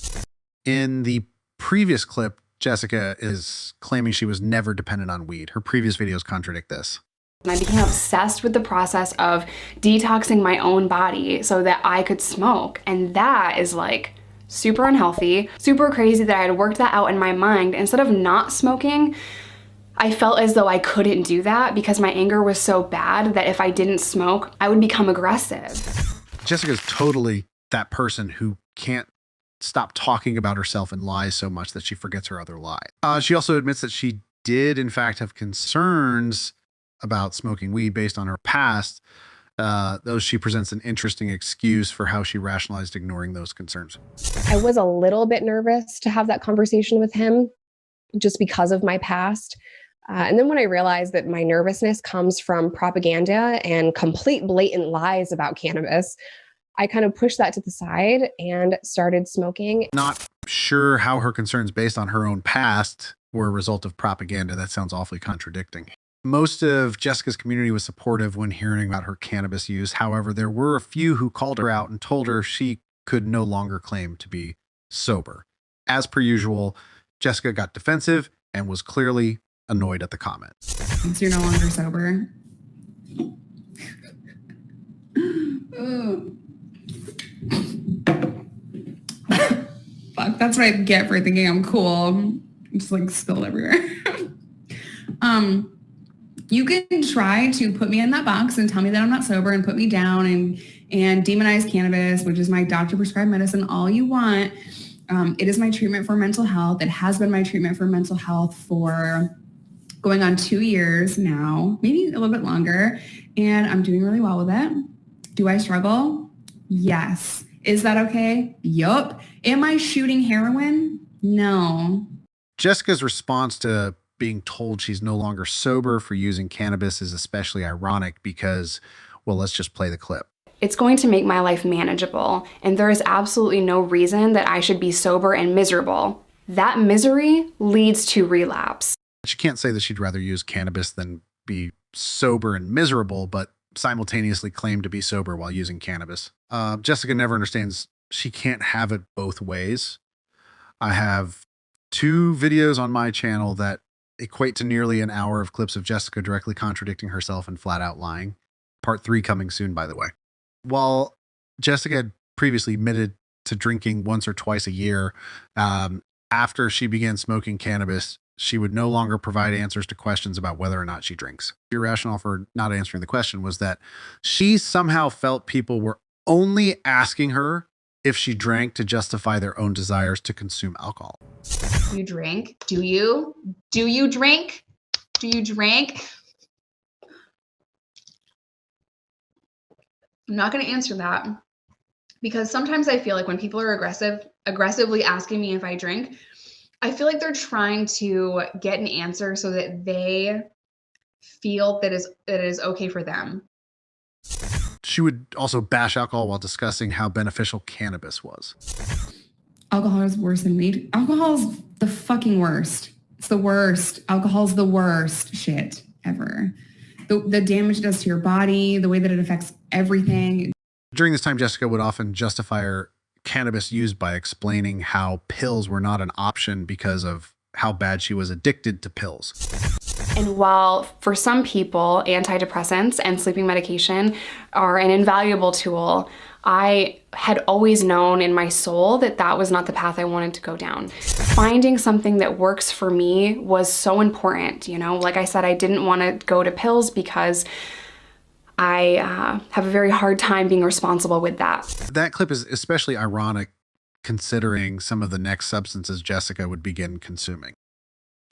In the previous clip, Jessica is claiming she was never dependent on weed. Her previous videos contradict this. And I became obsessed with the process of detoxing my own body so that I could smoke. And that is like super unhealthy, super crazy that I had worked that out in my mind. Instead of not smoking, I felt as though I couldn't do that because my anger was so bad that if I didn't smoke, I would become aggressive. Jessica's totally that person who can't stop talking about herself and lies so much that she forgets her other lie. She also admits that she did, in fact, have concerns about smoking weed based on her past, though she presents an interesting excuse for how she rationalized ignoring those concerns. I was a little bit nervous to have that conversation with him just because of my past. And then when I realized that my nervousness comes from propaganda and complete blatant lies about cannabis, I kind of pushed that to the side and started smoking. Not sure how her concerns based on her own past were a result of propaganda. That sounds awfully contradicting. Most of Jessica's community was supportive when hearing about her cannabis use. However, there were a few who called her out and told her she could no longer claim to be sober. As per usual, Jessica got defensive and was clearly annoyed at the comment. So you're no longer sober. Fuck, that's what I get for thinking I'm cool. I'm just like spilled everywhere. You can try to put me in that box and tell me that I'm not sober and put me down and demonize cannabis, which is my doctor prescribed medicine, all you want. It is my treatment for mental health. It has been my treatment for mental health for going on 2 years now, maybe a little bit longer. And I'm doing really well with it. Do I struggle? Yes. Is that okay? Yup. Am I shooting heroin? No. Jessica's response to being told she's no longer sober for using cannabis is especially ironic because, well, let's just play the clip. It's going to make my life manageable, and there is absolutely no reason that I should be sober and miserable. That misery leads to relapse. She can't say that she'd rather use cannabis than be sober and miserable, but simultaneously claim to be sober while using cannabis. Jessica never understands she can't have it both ways. I have 2 videos on my channel that equate to nearly an hour of clips of Jessica directly contradicting herself and flat out lying. Part 3 coming soon, by the way. While Jessica had previously admitted to drinking once or twice a year, after she began smoking cannabis, She would no longer provide answers to questions about whether or not she drinks. Your rationale for not answering the question was that she somehow felt people were only asking her if she drank to justify their own desires to consume alcohol. You drink? Do you? Do you drink? Do you drink? I'm not going to answer that because sometimes I feel like when people are aggressively asking me if I drink, I feel like they're trying to get an answer so that they feel that it is okay for them. She would also bash alcohol while discussing how beneficial cannabis was. Alcohol is worse than weed. Alcohol's the fucking worst. It's the worst. Alcohol's the worst shit ever. The damage it does to your body, the way that it affects everything. During this time, Jessica would often justify her cannabis use by explaining how pills were not an option because of how bad she was addicted to pills. And while for some people, antidepressants and sleeping medication are an invaluable tool, I had always known in my soul that that was not the path I wanted to go down. Finding something that works for me was so important. You know, like I said, I didn't want to go to pills because I have a very hard time being responsible with that. That clip is especially ironic considering some of the next substances Jessica would begin consuming.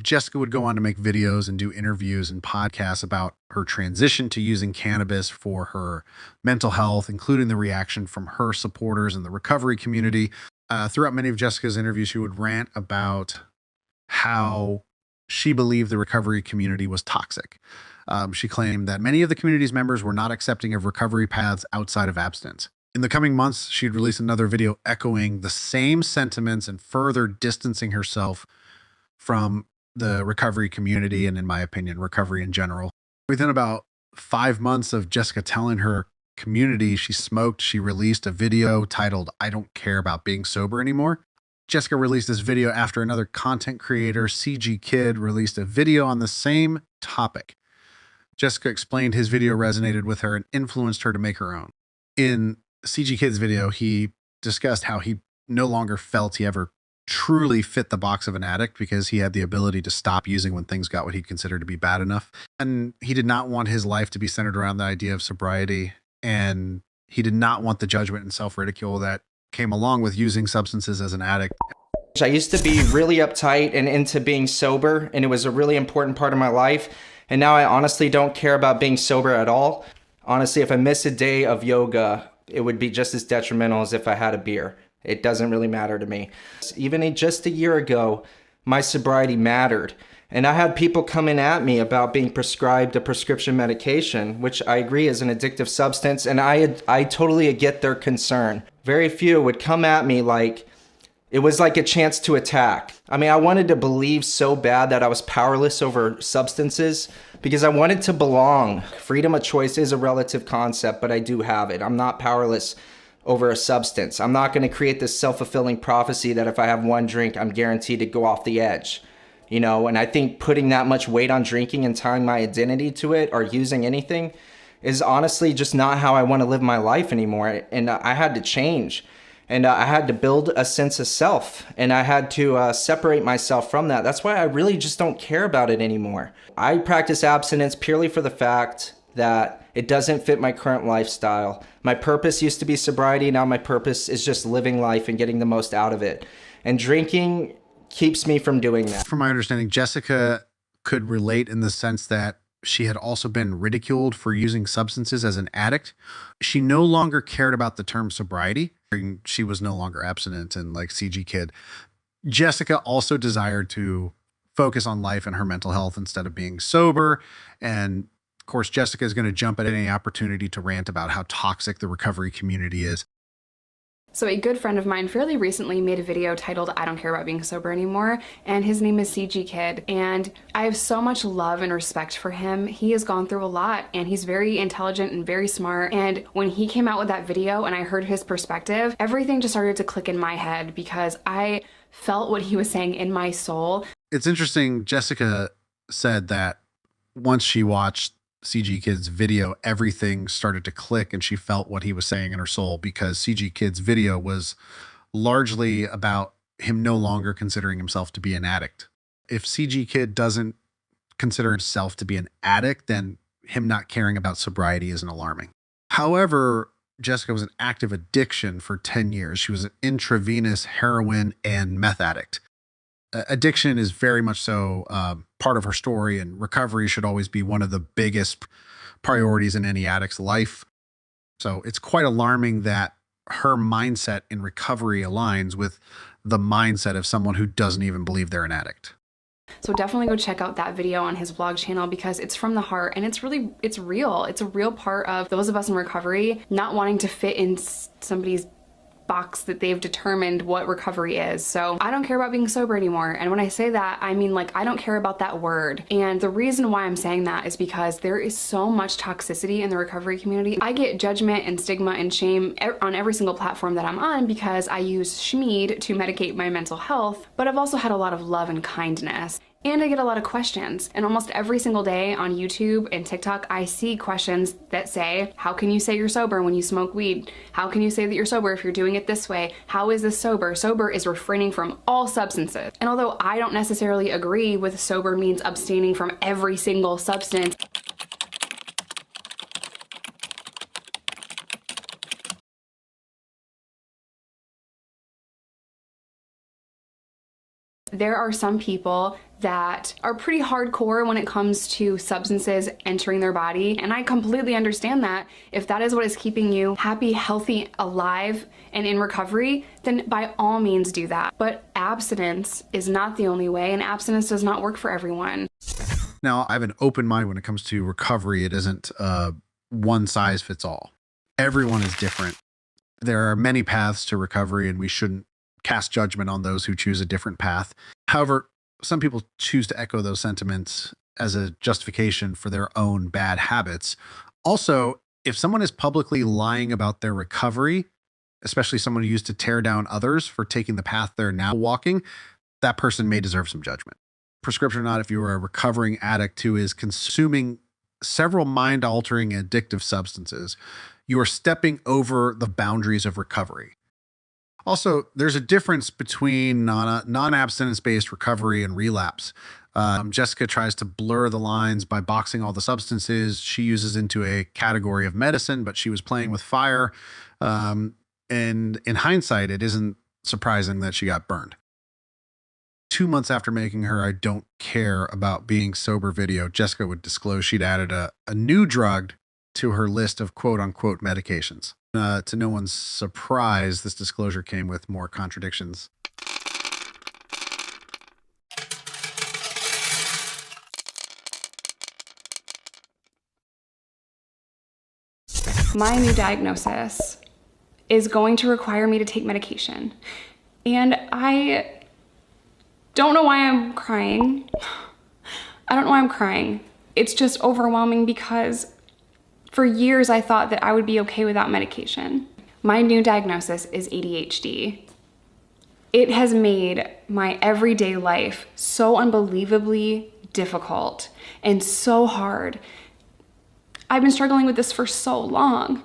Jessica would go on to make videos and do interviews and podcasts about her transition to using cannabis for her mental health, including the reaction from her supporters and the recovery community. Throughout many of Jessica's interviews, she would rant about how she believed the recovery community was toxic. She claimed that many of the community's members were not accepting of recovery paths outside of abstinence. In the coming months, she'd release another video echoing the same sentiments and further distancing herself from the recovery community and, in my opinion, recovery in general. Within about 5 months of Jessica telling her community she smoked, she released a video titled "I Don't Care About Being Sober Anymore." Jessica released this video after another content creator, CG Kid, released a video on the same topic. Jessica explained his video resonated with her and influenced her to make her own. In CG Kid's video, he discussed how he no longer felt he ever truly fit the box of an addict because he had the ability to stop using when things got what he considered to be bad enough. And he did not want his life to be centered around the idea of sobriety. And he did not want the judgment and self-ridicule that came along with using substances as an addict. I used to be really uptight and into being sober, and it was a really important part of my life. And now I honestly don't care about being sober at all. Honestly, if I miss a day of yoga, it would be just as detrimental as if I had a beer. It doesn't really matter to me. Even just a year ago, my sobriety mattered. And I had people coming at me about being prescribed a prescription medication, which I agree is an addictive substance. And I totally get their concern. Very few would come at me like it was like a chance to attack. I mean, I wanted to believe so bad that I was powerless over substances because I wanted to belong. Freedom of choice is a relative concept, but I do have it. I'm not powerless over a substance. I'm not going to create this self-fulfilling prophecy that if I have one drink, I'm guaranteed to go off the edge. You know, and I think putting that much weight on drinking and tying my identity to it or using anything is honestly just not how I want to live my life anymore. And I had to change. And I had to build a sense of self, and I had to separate myself from that. That's why I really just don't care about it anymore. I practice abstinence purely for the fact that it doesn't fit my current lifestyle. My purpose used to be sobriety. Now my purpose is just living life and getting the most out of it. And drinking keeps me from doing that. From my understanding, Jessica could relate in the sense that she had also been ridiculed for using substances as an addict. She no longer cared about the term sobriety. She was no longer abstinent and like CG Kid. Jessica also desired to focus on life and her mental health instead of being sober. And of course, Jessica is going to jump at any opportunity to rant about how toxic the recovery community is. So a good friend of mine fairly recently made a video titled "I Don't Care About Being Sober Anymore," and his name is CG Kid, and I have so much love and respect for him. He has gone through a lot, and he's very intelligent and very smart, and when he came out with that video and I heard his perspective, everything just started to click in my head because I felt what he was saying in my soul. It's interesting, Jessica said that once she watched CG Kid's video, everything started to click and she felt what he was saying in her soul, because CG Kid's video was largely about him no longer considering himself to be an addict. If CG Kid doesn't consider himself to be an addict, then him not caring about sobriety isn't alarming. However, Jessica was an active addiction for 10 years. She was an intravenous heroin and meth addict. Addiction is very much so part of her story, and recovery should always be one of the biggest priorities in any addict's life. So it's quite alarming that her mindset in recovery aligns with the mindset of someone who doesn't even believe they're an addict. So definitely go check out that video on his vlog channel, because it's from the heart and it's real. It's a real part of those of us in recovery not wanting to fit in somebody's box that they've determined what recovery is. So I don't care about being sober anymore. And when I say that, I mean, like, I don't care about that word. And the reason why I'm saying that is because there is so much toxicity in the recovery community. I get judgment and stigma and shame on every single platform that I'm on because I use Schmeed to medicate my mental health, but I've also had a lot of love and kindness. And I get a lot of questions. And almost every single day on YouTube and TikTok, I see questions that say, how can you say you're sober when you smoke weed? How can you say that you're sober if you're doing it this way? How is this sober? Sober is refraining from all substances. And although I don't necessarily agree with sober means abstaining from every single substance, there are some people that are pretty hardcore when it comes to substances entering their body, and I completely understand that. If that is what is keeping you happy, healthy, alive, and in recovery, then by all means do that. But abstinence is not the only way, and abstinence does not work for everyone. Now, I have an open mind when it comes to recovery. It isn't one size fits all. Everyone is different. There are many paths to recovery, and we shouldn't cast judgment on those who choose a different path. However, some people choose to echo those sentiments as a justification for their own bad habits. Also, if someone is publicly lying about their recovery, especially someone who used to tear down others for taking the path they're now walking, that person may deserve some judgment. Prescription or not, if you are a recovering addict who is consuming several mind-altering addictive substances, you are stepping over the boundaries of recovery. Also, there's a difference between non-abstinence-based recovery and relapse. Jessica tries to blur the lines by boxing all the substances she uses into a category of medicine, but she was playing with fire. And in hindsight, it isn't surprising that she got burned. 2 months after making her I Don't Care About Being Sober video, Jessica would disclose she'd added a new drug to her list of quote-unquote medications. To no one's surprise, this disclosure came with more contradictions. My new diagnosis is going to require me to take medication. And I don't know why I'm crying. I don't know why I'm crying. It's just overwhelming because for years, I thought that I would be okay without medication. My new diagnosis is ADHD. It has made my everyday life so unbelievably difficult and so hard. I've been struggling with this for so long.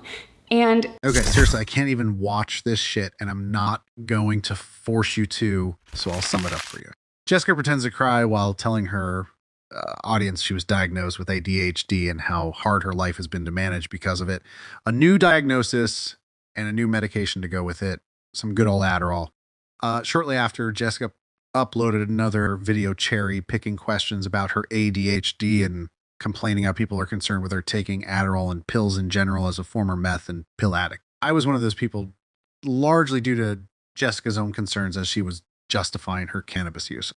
And okay, seriously, I can't even watch this shit, and I'm not going to force you to, so I'll sum it up for you. Jessica pretends to cry while telling her audience she was diagnosed with ADHD and how hard her life has been to manage because of it. A new diagnosis and a new medication to go with it. Some good old Adderall. Shortly after, Jessica uploaded another video cherry picking questions about her ADHD and complaining how people are concerned with her taking Adderall and pills in general as a former meth and pill addict. I was one of those people, largely due to Jessica's own concerns as she was justifying her cannabis use.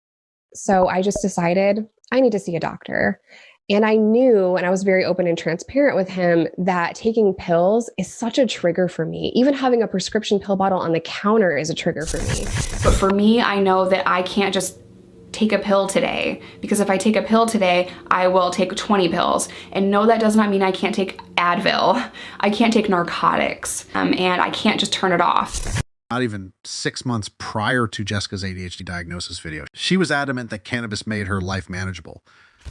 So I just decided I need to see a doctor. And I knew, and I was very open and transparent with him, that taking pills is such a trigger for me. Even having a prescription pill bottle on the counter is a trigger for me. But for me, I know that I can't just take a pill today, because if I take a pill today, I will take 20 pills. And no, that does not mean I can't take Advil. I can't take narcotics, and I can't just turn it off. Not even 6 months prior to Jessica's ADHD diagnosis video, she was adamant that cannabis made her life manageable.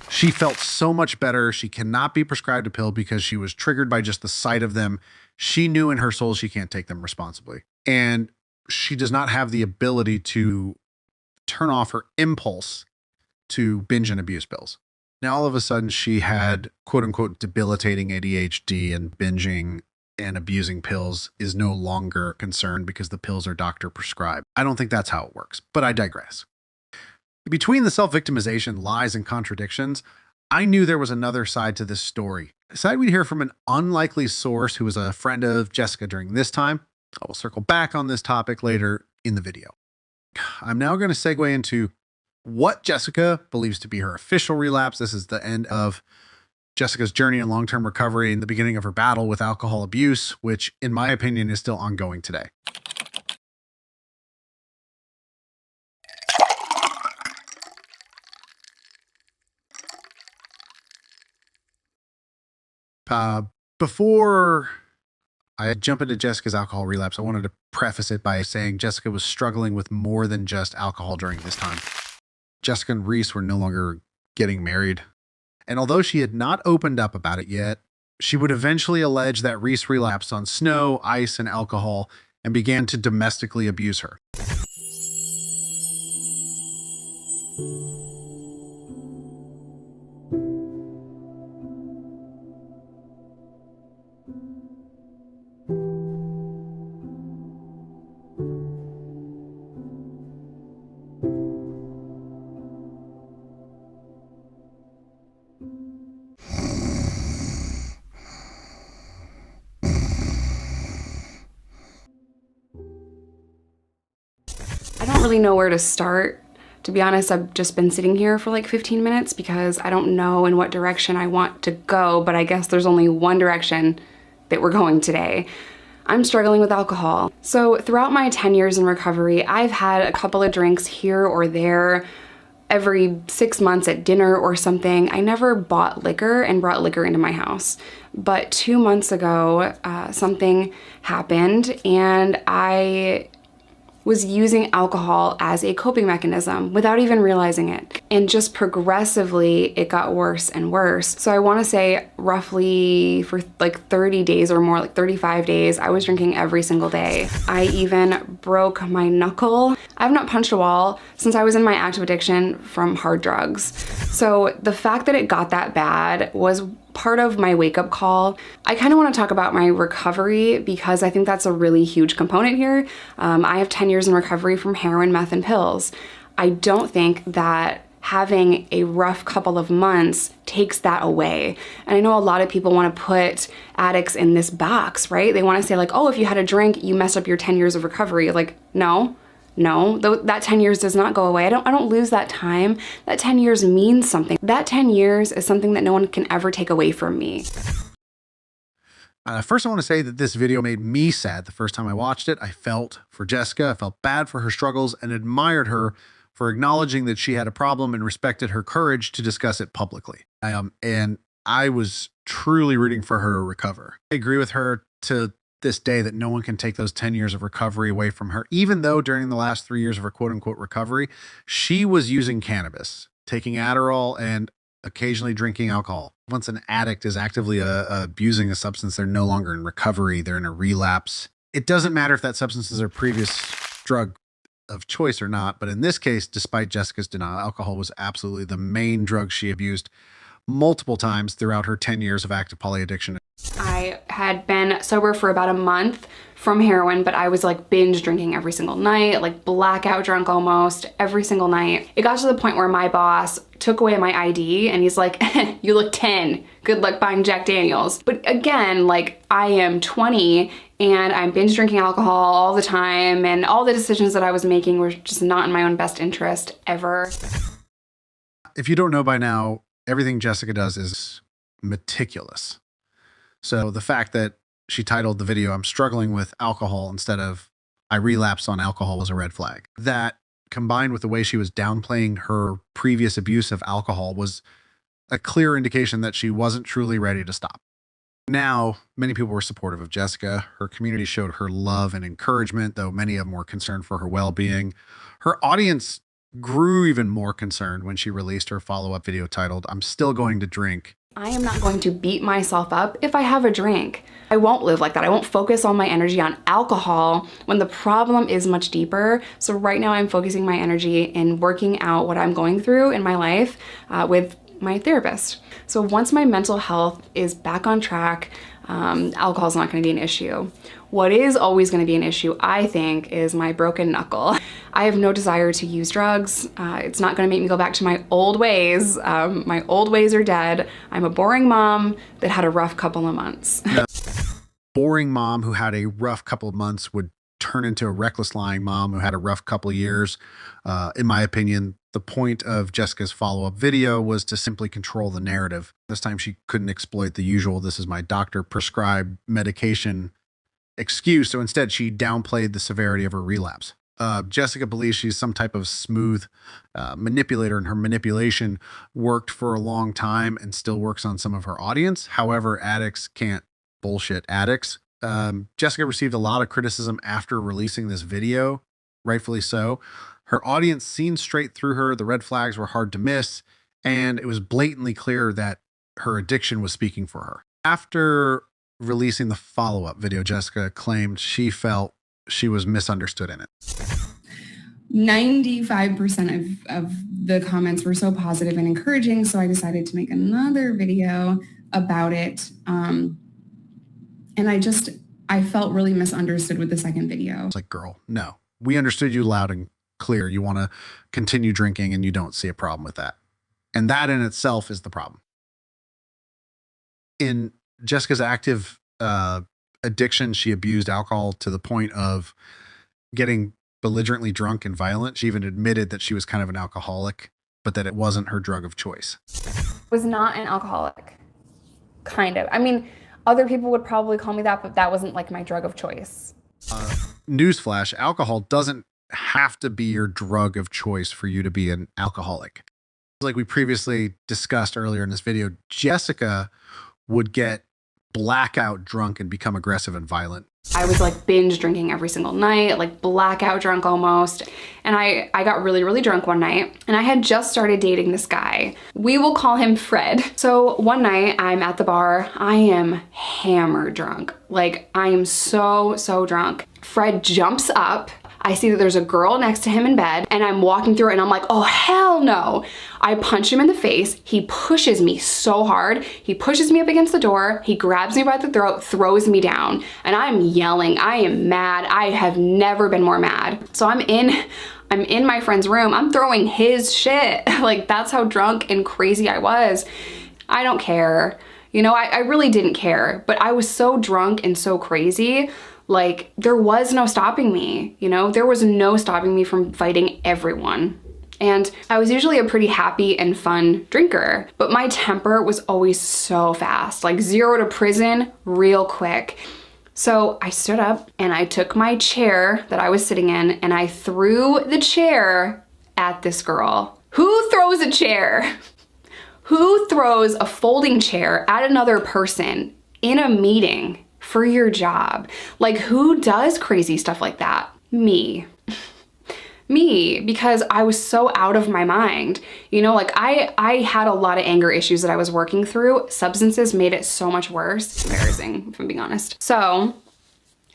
She felt so much better. She cannot be prescribed a pill because she was triggered by just the sight of them. She knew in her soul she can't take them responsibly. And she does not have the ability to turn off her impulse to binge and abuse pills. Now, all of a sudden, she had quote unquote debilitating ADHD, and binging and abusing pills is no longer a concern because the pills are doctor prescribed. I don't think that's how it works, but I digress. Between the self-victimization, lies, and contradictions, I knew there was another side to this story. I decided we'd hear from an unlikely source who was a friend of Jessica during this time. I will circle back on this topic later in the video. I'm now going to segue into what Jessica believes to be her official relapse. This is the end of Jessica's journey in long-term recovery and the beginning of her battle with alcohol abuse, which in my opinion is still ongoing today. Before I jump into Jessica's alcohol relapse, I wanted to preface it by saying Jessica was struggling with more than just alcohol during this time. Jessica and Reese were no longer getting married. And although she had not opened up about it yet, she would eventually allege that Reese relapsed on snow, ice, and alcohol and began to domestically abuse her. I don't really know where to start. To be honest, I've just been sitting here for like 15 minutes because I don't know in what direction I want to go, but I guess there's only one direction that we're going today. I'm struggling with alcohol. So throughout my 10 years in recovery, I've had a couple of drinks here or there every 6 months at dinner or something. I never bought liquor and brought liquor into my house. But 2 months ago, something happened and I was using alcohol as a coping mechanism without even realizing it. And just progressively, it got worse and worse. So I wanna say roughly for like 30 days or more, like 35 days, I was drinking every single day. I even broke my knuckle. I've not punched a wall since I was in my active addiction from hard drugs. So the fact that it got that bad was part of my wake-up call. I kind of want to talk about my recovery because I think that's a really huge component here. I have 10 years in recovery from heroin, meth, and pills. I don't think that having a rough couple of months takes that away. And I know a lot of people want to put addicts in this box, right? They want to say like, oh, if you had a drink, you messed up your 10 years of recovery. Like, no, that 10 years does not go away. I don't lose that time. That 10 years means something. That 10 years is something that no one can ever take away from me. First, I want to say that this video made me sad the first time I watched it. I felt for Jessica, I felt bad for her struggles and admired her for acknowledging that she had a problem and respected her courage to discuss it publicly. And I was truly rooting for her to recover. I agree with her to this day that no one can take those 10 years of recovery away from her, even though during the last 3 years of her quote unquote recovery, she was using cannabis, taking Adderall, and occasionally drinking alcohol. Once an addict is actively abusing a substance, they're no longer in recovery, they're in a relapse. It doesn't matter if that substance is her previous drug of choice or not, but in this case, despite Jessica's denial, alcohol was absolutely the main drug she abused multiple times throughout her 10 years of active polyaddiction. I had been sober for about a month from heroin, but I was like binge drinking every single night, like blackout drunk almost every single night. It got to the point where my boss took away my ID and he's like, you look 10, good luck buying Jack Daniels. But again, like I am 20 and I'm binge drinking alcohol all the time and all the decisions that I was making were just not in my own best interest ever. If you don't know by now, everything Jessica does is meticulous. So the fact that she titled the video, "I'm struggling with alcohol," instead of "I relapsed on alcohol," was a red flag. That, combined with the way she was downplaying her previous abuse of alcohol, was a clear indication that she wasn't truly ready to stop. Now, many people were supportive of Jessica. Her community showed her love and encouragement, though many of them were concerned for her well-being. Her audience grew even more concerned when she released her follow-up video titled, "I'm Still Going to Drink." I am not going to beat myself up if I have a drink. I won't live like that. I won't focus all my energy on alcohol when the problem is much deeper. So right now I'm focusing my energy in working out what I'm going through in my life with my therapist. So once my mental health is back on track, alcohol is not going to be an issue. What is always going to be an issue, I think, is my broken knuckle. I have no desire to use drugs. It's not going to make me go back to my old ways. My old ways are dead. I'm a boring mom that had a rough couple of months. Boring mom who had a rough couple of months would turn into a reckless lying mom who had a rough couple of years. In my opinion, the point of Jessica's follow-up video was to simply control the narrative. This time she couldn't exploit the usual, this is my doctor prescribed medication excuse. So instead she downplayed the severity of her relapse. Jessica believes she's some type of smooth manipulator, and her manipulation worked for a long time and still works on some of her audience. However, addicts can't bullshit addicts. Jessica received a lot of criticism after releasing this video, rightfully so. Her audience seen straight through her, the red flags were hard to miss, and it was blatantly clear that her addiction was speaking for her. After releasing the follow-up video, Jessica claimed she felt she was misunderstood in it. 95% of the comments were so positive and encouraging, so I decided to make another video about it. And I felt really misunderstood with the second video. It's like, girl, no, we understood you loud and clear. You want to continue drinking and you don't see a problem with that. And that in itself is the problem. In Jessica's active addiction, she abused alcohol to the point of getting belligerently drunk and violent. She even admitted that she was kind of an alcoholic, but that it wasn't her drug of choice. Was not an alcoholic. Kind of. I mean, other people would probably call me that, but that wasn't like my drug of choice. Newsflash, alcohol doesn't have to be your drug of choice for you to be an alcoholic. Like we previously discussed earlier in this video, Jessica would get blackout drunk and become aggressive and violent. I was like binge drinking every single night, like blackout drunk almost. And I got really, really drunk one night, and I had just started dating this guy. We will call him Fred. So one night I'm at the bar, I am hammered drunk. Like I am so drunk. Fred jumps up. I see that there's a girl next to him in bed, and I'm walking through it and I'm like, oh, hell no. I punch him in the face. He pushes me so hard. He pushes me up against the door. He grabs me by the throat, throws me down, and I'm yelling. I am mad. I have never been more mad. So I'm in my friend's room. I'm throwing his shit. Like that's how drunk and crazy I was. I don't care. You know, I really didn't care, but I was so drunk and so crazy. Like there was no stopping me, you know, there was no stopping me from fighting everyone. And I was usually a pretty happy and fun drinker, but my temper was always so fast, like 0 to prison real quick. So I stood up and I took my chair that I was sitting in and I threw the chair at this girl. Who throws a chair? Who throws a folding chair at another person in a meeting for your job? Like who does crazy stuff like that? Me. Me, because I was so out of my mind. You know, like I had a lot of anger issues that I was working through. Substances made it so much worse. It's embarrassing, if I'm being honest. So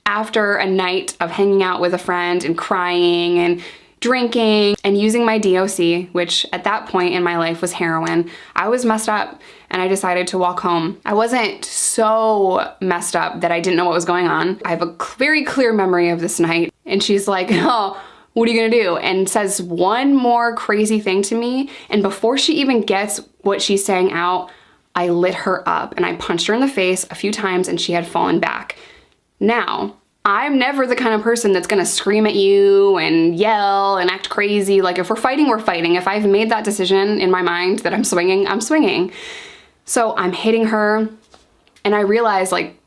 after a night of hanging out with a friend and crying and drinking and using my DOC, which at that point in my life was heroin, I was messed up and I decided to walk home. I wasn't so messed up that I didn't know what was going on. I have a very clear memory of this night. And she's like, oh, what are you gonna do? And says one more crazy thing to me. And before she even gets what she's saying out, I lit her up and I punched her in the face a few times and she had fallen back. Now, I'm never the kind of person that's gonna scream at you and yell and act crazy. Like if we're fighting, we're fighting. If I've made that decision in my mind that I'm swinging, I'm swinging. So I'm hitting her and I realize like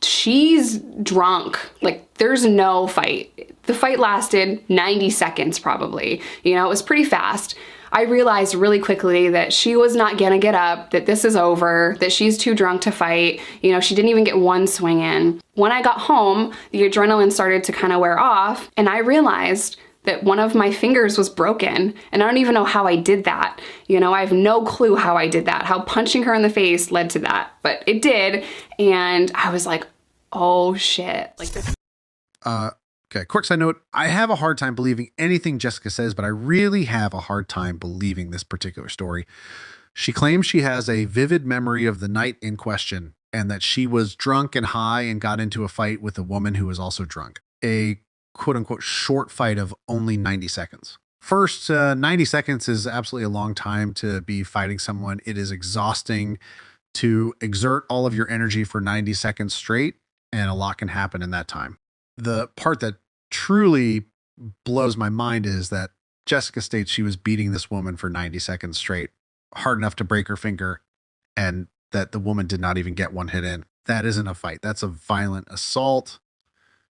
she's drunk. Like there's no fight. The fight lasted 90 seconds probably. You know, it was pretty fast. I realized really quickly that she was not gonna get up, that this is over, that she's too drunk to fight. You know, she didn't even get one swing in. When I got home, the adrenaline started to kind of wear off and I realized that one of my fingers was broken. And I don't even know how I did that. You know, I have no clue how I did that, how punching her in the face led to that, but it did. And I was like, oh shit. Like this. Okay, quick side note. I have a hard time believing anything Jessica says, but I really have a hard time believing this particular story. She claims she has a vivid memory of the night in question and that she was drunk and high and got into a fight with a woman who was also drunk. A quote unquote short fight of only 90 seconds. First, 90 seconds is absolutely a long time to be fighting someone. It is exhausting to exert all of your energy for 90 seconds straight, and a lot can happen in that time. The part that truly blows my mind is that Jessica states she was beating this woman for 90 seconds straight, hard enough to break her finger, and that the woman did not even get one hit in. That isn't a fight. That's a violent assault.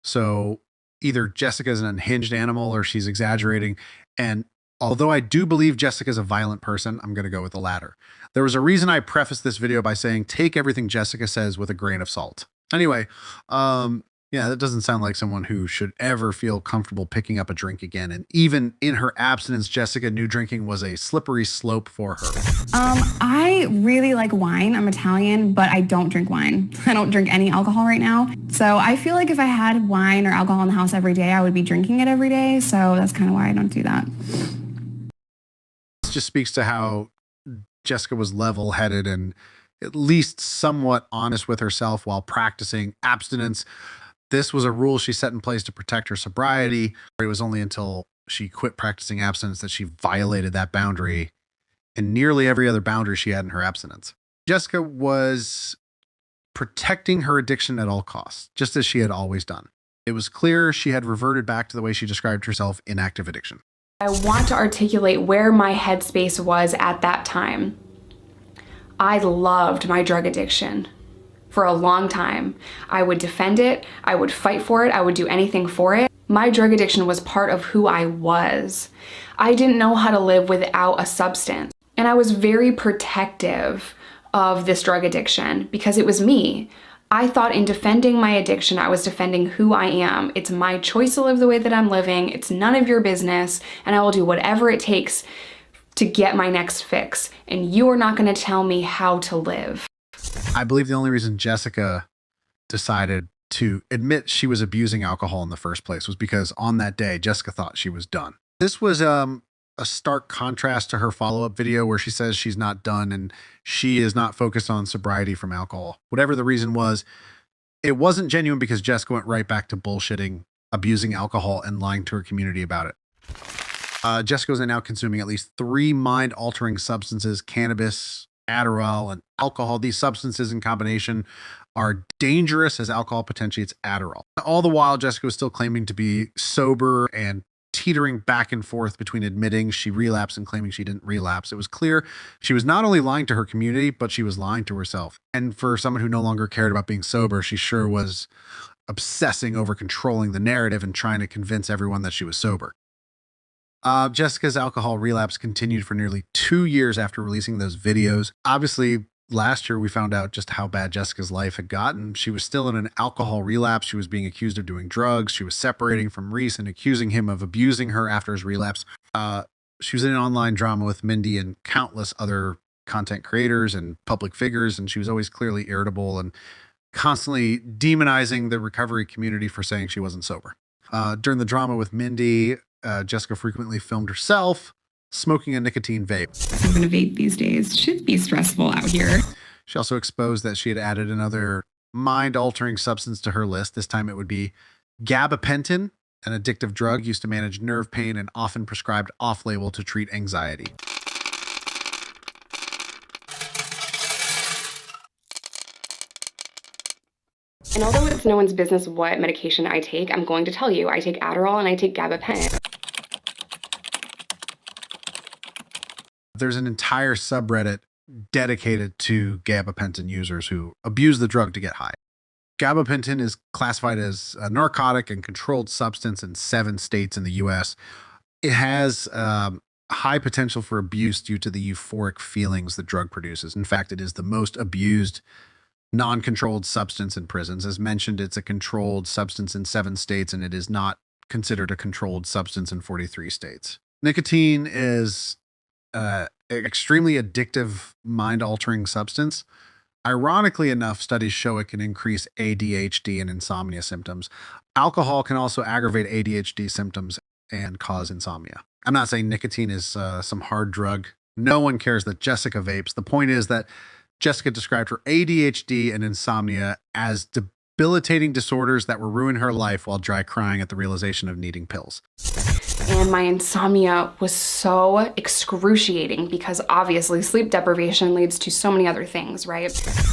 So either Jessica is an unhinged animal or she's exaggerating. And although I do believe Jessica's a violent person, I'm going to go with the latter. There was a reason I prefaced this video by saying, take everything Jessica says with a grain of salt. Anyway, yeah, that doesn't sound like someone who should ever feel comfortable picking up a drink again. And even in her abstinence, Jessica knew drinking was a slippery slope for her. I really like wine. I'm Italian, but I don't drink wine. I don't drink any alcohol right now. So I feel like if I had wine or alcohol in the house every day, I would be drinking it every day. So that's kind of why I don't do that. This just speaks to how Jessica was level-headed and at least somewhat honest with herself while practicing abstinence. This was a rule she set in place to protect her sobriety. It was only until she quit practicing abstinence that she violated that boundary and nearly every other boundary she had in her abstinence. Jessica was protecting her addiction at all costs, just as she had always done. It was clear she had reverted back to the way she described herself in active addiction. I want to articulate where my headspace was at that time. I loved my drug addiction. For a long time. I would defend it, I would fight for it, I would do anything for it. My drug addiction was part of who I was. I didn't know how to live without a substance. And I was very protective of this drug addiction because it was me. I thought in defending my addiction, I was defending who I am. It's my choice to live the way that I'm living. It's none of your business, and I will do whatever it takes to get my next fix. And you are not going to tell me how to live. I believe the only reason Jessica decided to admit she was abusing alcohol in the first place was because on that day, Jessica thought she was done. This was a stark contrast to her follow-up video where she says she's not done and she is not focused on sobriety from alcohol. Whatever the reason was, it wasn't genuine because Jessica went right back to bullshitting, abusing alcohol, and lying to her community about it. Jessica is now consuming at least 3 mind-altering substances: cannabis, Adderall, and alcohol. These substances in combination are dangerous as alcohol potentiates Adderall. All the while, Jessica was still claiming to be sober and teetering back and forth between admitting she relapsed and claiming she didn't relapse. It was clear she was not only lying to her community, but she was lying to herself. And for someone who no longer cared about being sober, she sure was obsessing over controlling the narrative and trying to convince everyone that she was sober. Jessica's alcohol relapse continued for nearly 2 years after releasing those videos. Obviously, last year we found out just how bad Jessica's life had gotten. She was still in an alcohol relapse. She was being accused of doing drugs. She was separating from Reese and accusing him of abusing her after his relapse. She was in an online drama with Mindy and countless other content creators and public figures, and she was always clearly irritable and constantly demonizing the recovery community for saying she wasn't sober. During the drama with Mindy, Jessica frequently filmed herself smoking a nicotine vape. I'm going to vape these days. Should be stressful out here. She also exposed that she had added another mind-altering substance to her list. This time it would be gabapentin, an addictive drug used to manage nerve pain and often prescribed off-label to treat anxiety. And although it's no one's business what medication I take, I'm going to tell you, I take Adderall and I take gabapentin. There's an entire subreddit dedicated to gabapentin users who abuse the drug to get high. Gabapentin is classified as a narcotic and controlled substance in 7 states in the US. It has high potential for abuse due to the euphoric feelings the drug produces. In fact, it is the most abused non-controlled substance in prisons. As mentioned, it's a controlled substance in 7 states, and it is not considered a controlled substance in 43 states. Nicotine is an extremely addictive, mind-altering substance. Ironically enough, studies show it can increase ADHD and insomnia symptoms. Alcohol can also aggravate ADHD symptoms and cause insomnia. I'm not saying nicotine is some hard drug. No one cares that Jessica vapes. The point is that Jessica described her ADHD and insomnia as debilitating disorders that will ruin her life while dry crying at the realization of needing pills. And my insomnia was so excruciating because obviously sleep deprivation leads to so many other things, right?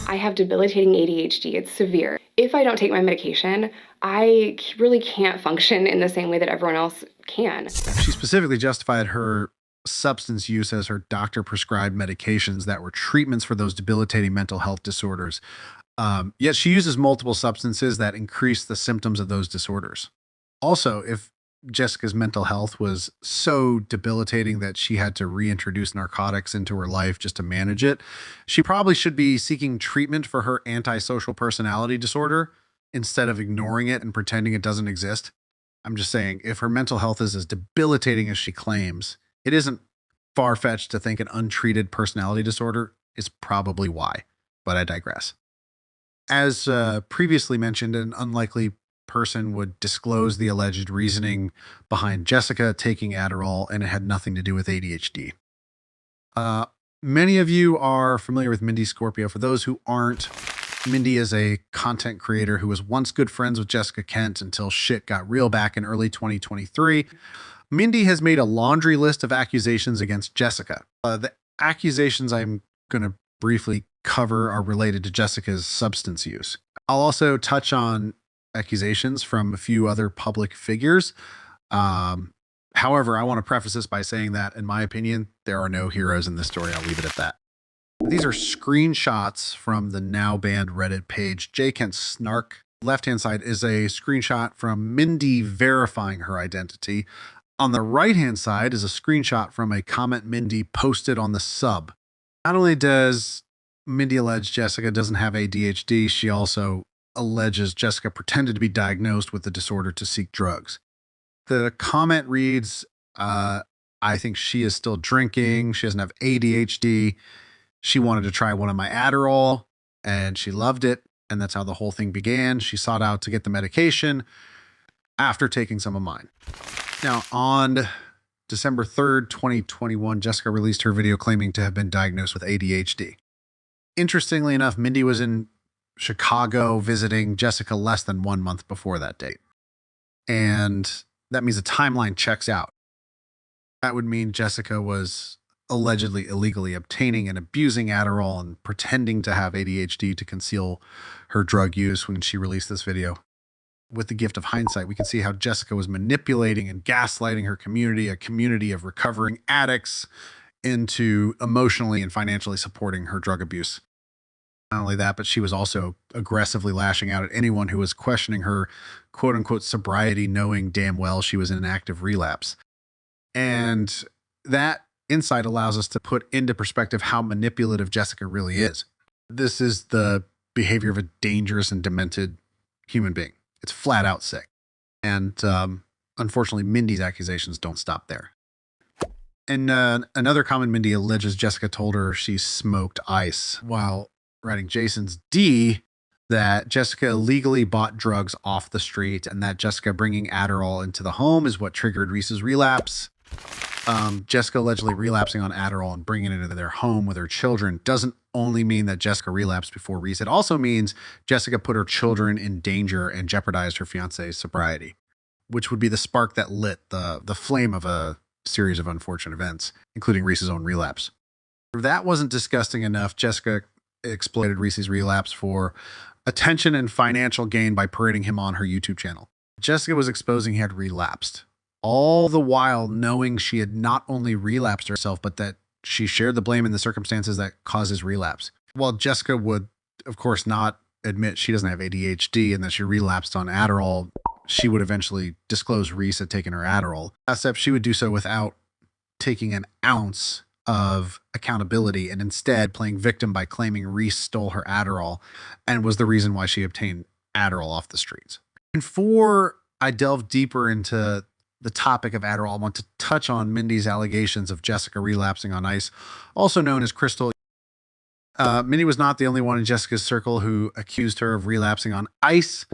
I have debilitating ADHD. It's severe. If I don't take my medication, I really can't function in the same way that everyone else can. She specifically justified her substance use as her doctor prescribed medications that were treatments for those debilitating mental health disorders. Yet she uses multiple substances that increase the symptoms of those disorders. Also, if Jessica's mental health was so debilitating that she had to reintroduce narcotics into her life just to manage it, she probably should be seeking treatment for her antisocial personality disorder instead of ignoring it and pretending it doesn't exist. I'm just saying, if her mental health is as debilitating as she claims, it isn't far-fetched to think an untreated personality disorder is probably why, but I digress. As previously mentioned, an unlikely person would disclose the alleged reasoning behind Jessica taking Adderall, and it had nothing to do with ADHD. Many of you are familiar with Mindy Scorpio. For those who aren't, Mindy is a content creator who was once good friends with Jessica Kent until shit got real back in early 2023. Mindy has made a laundry list of accusations against Jessica. The accusations I'm going to briefly cover are related to Jessica's substance use. I'll also touch on accusations from a few other public figures. However, I want to preface this by saying that, in my opinion, there are no heroes in this story. I'll leave it at that. These are screenshots from the now banned Reddit page, J. Kent Snark. Left-hand side is a screenshot from Mindy verifying her identity. On the right-hand side is a screenshot from a comment Mindy posted on the sub. Not only does Mindy allege Jessica doesn't have ADHD, she also alleges Jessica pretended to be diagnosed with the disorder to seek drugs. The comment reads, I think she is still drinking. She doesn't have ADHD. She wanted to try one of my Adderall and she loved it. And that's how the whole thing began. She sought out to get the medication after taking some of mine. Now, on December 3rd, 2021, Jessica released her video claiming to have been diagnosed with ADHD. Interestingly enough, Mindy was in Chicago visiting Jessica less than 1 month before that date. And that means the timeline checks out. That would mean Jessica was allegedly illegally obtaining and abusing Adderall and pretending to have ADHD to conceal her drug use when she released this video. With the gift of hindsight, we can see how Jessica was manipulating and gaslighting her community, a community of recovering addicts, into emotionally and financially supporting her drug abuse. Not only that, but she was also aggressively lashing out at anyone who was questioning her quote unquote sobriety, knowing damn well she was in an active relapse. And that insight allows us to put into perspective how manipulative Jessica really is. This is the behavior of a dangerous and demented human being. It's flat out sick. And unfortunately, Mindy's accusations don't stop there. And another comment, Mindy alleges Jessica told her she smoked ice while writing Jason's D that Jessica illegally bought drugs off the street and that Jessica bringing Adderall into the home is what triggered Reese's relapse. Jessica allegedly relapsing on Adderall and bringing it into their home with her children doesn't only mean that Jessica relapsed before Reese. It also means Jessica put her children in danger and jeopardized her fiance's sobriety, which would be the spark that lit the flame of a series of unfortunate events, including Reese's own relapse. If that wasn't disgusting enough, Jessica exploited Reese's relapse for attention and financial gain by parading him on her YouTube channel. Jessica was exposing he had relapsed, all the while knowing she had not only relapsed herself, but that she shared the blame in the circumstances that caused his relapse. While Jessica would, of course, not admit she doesn't have ADHD and that she relapsed on Adderall, she would eventually disclose Reese had taken her Adderall. Except she would do so without taking an ounce of accountability and instead playing victim by claiming Reese stole her Adderall and was the reason why she obtained Adderall off the streets. And for I delve deeper into the topic of Adderall, I want to touch on Mindy's allegations of Jessica relapsing on ice, also known as crystal. Mindy was not the only one in Jessica's circle who accused her of relapsing on ice.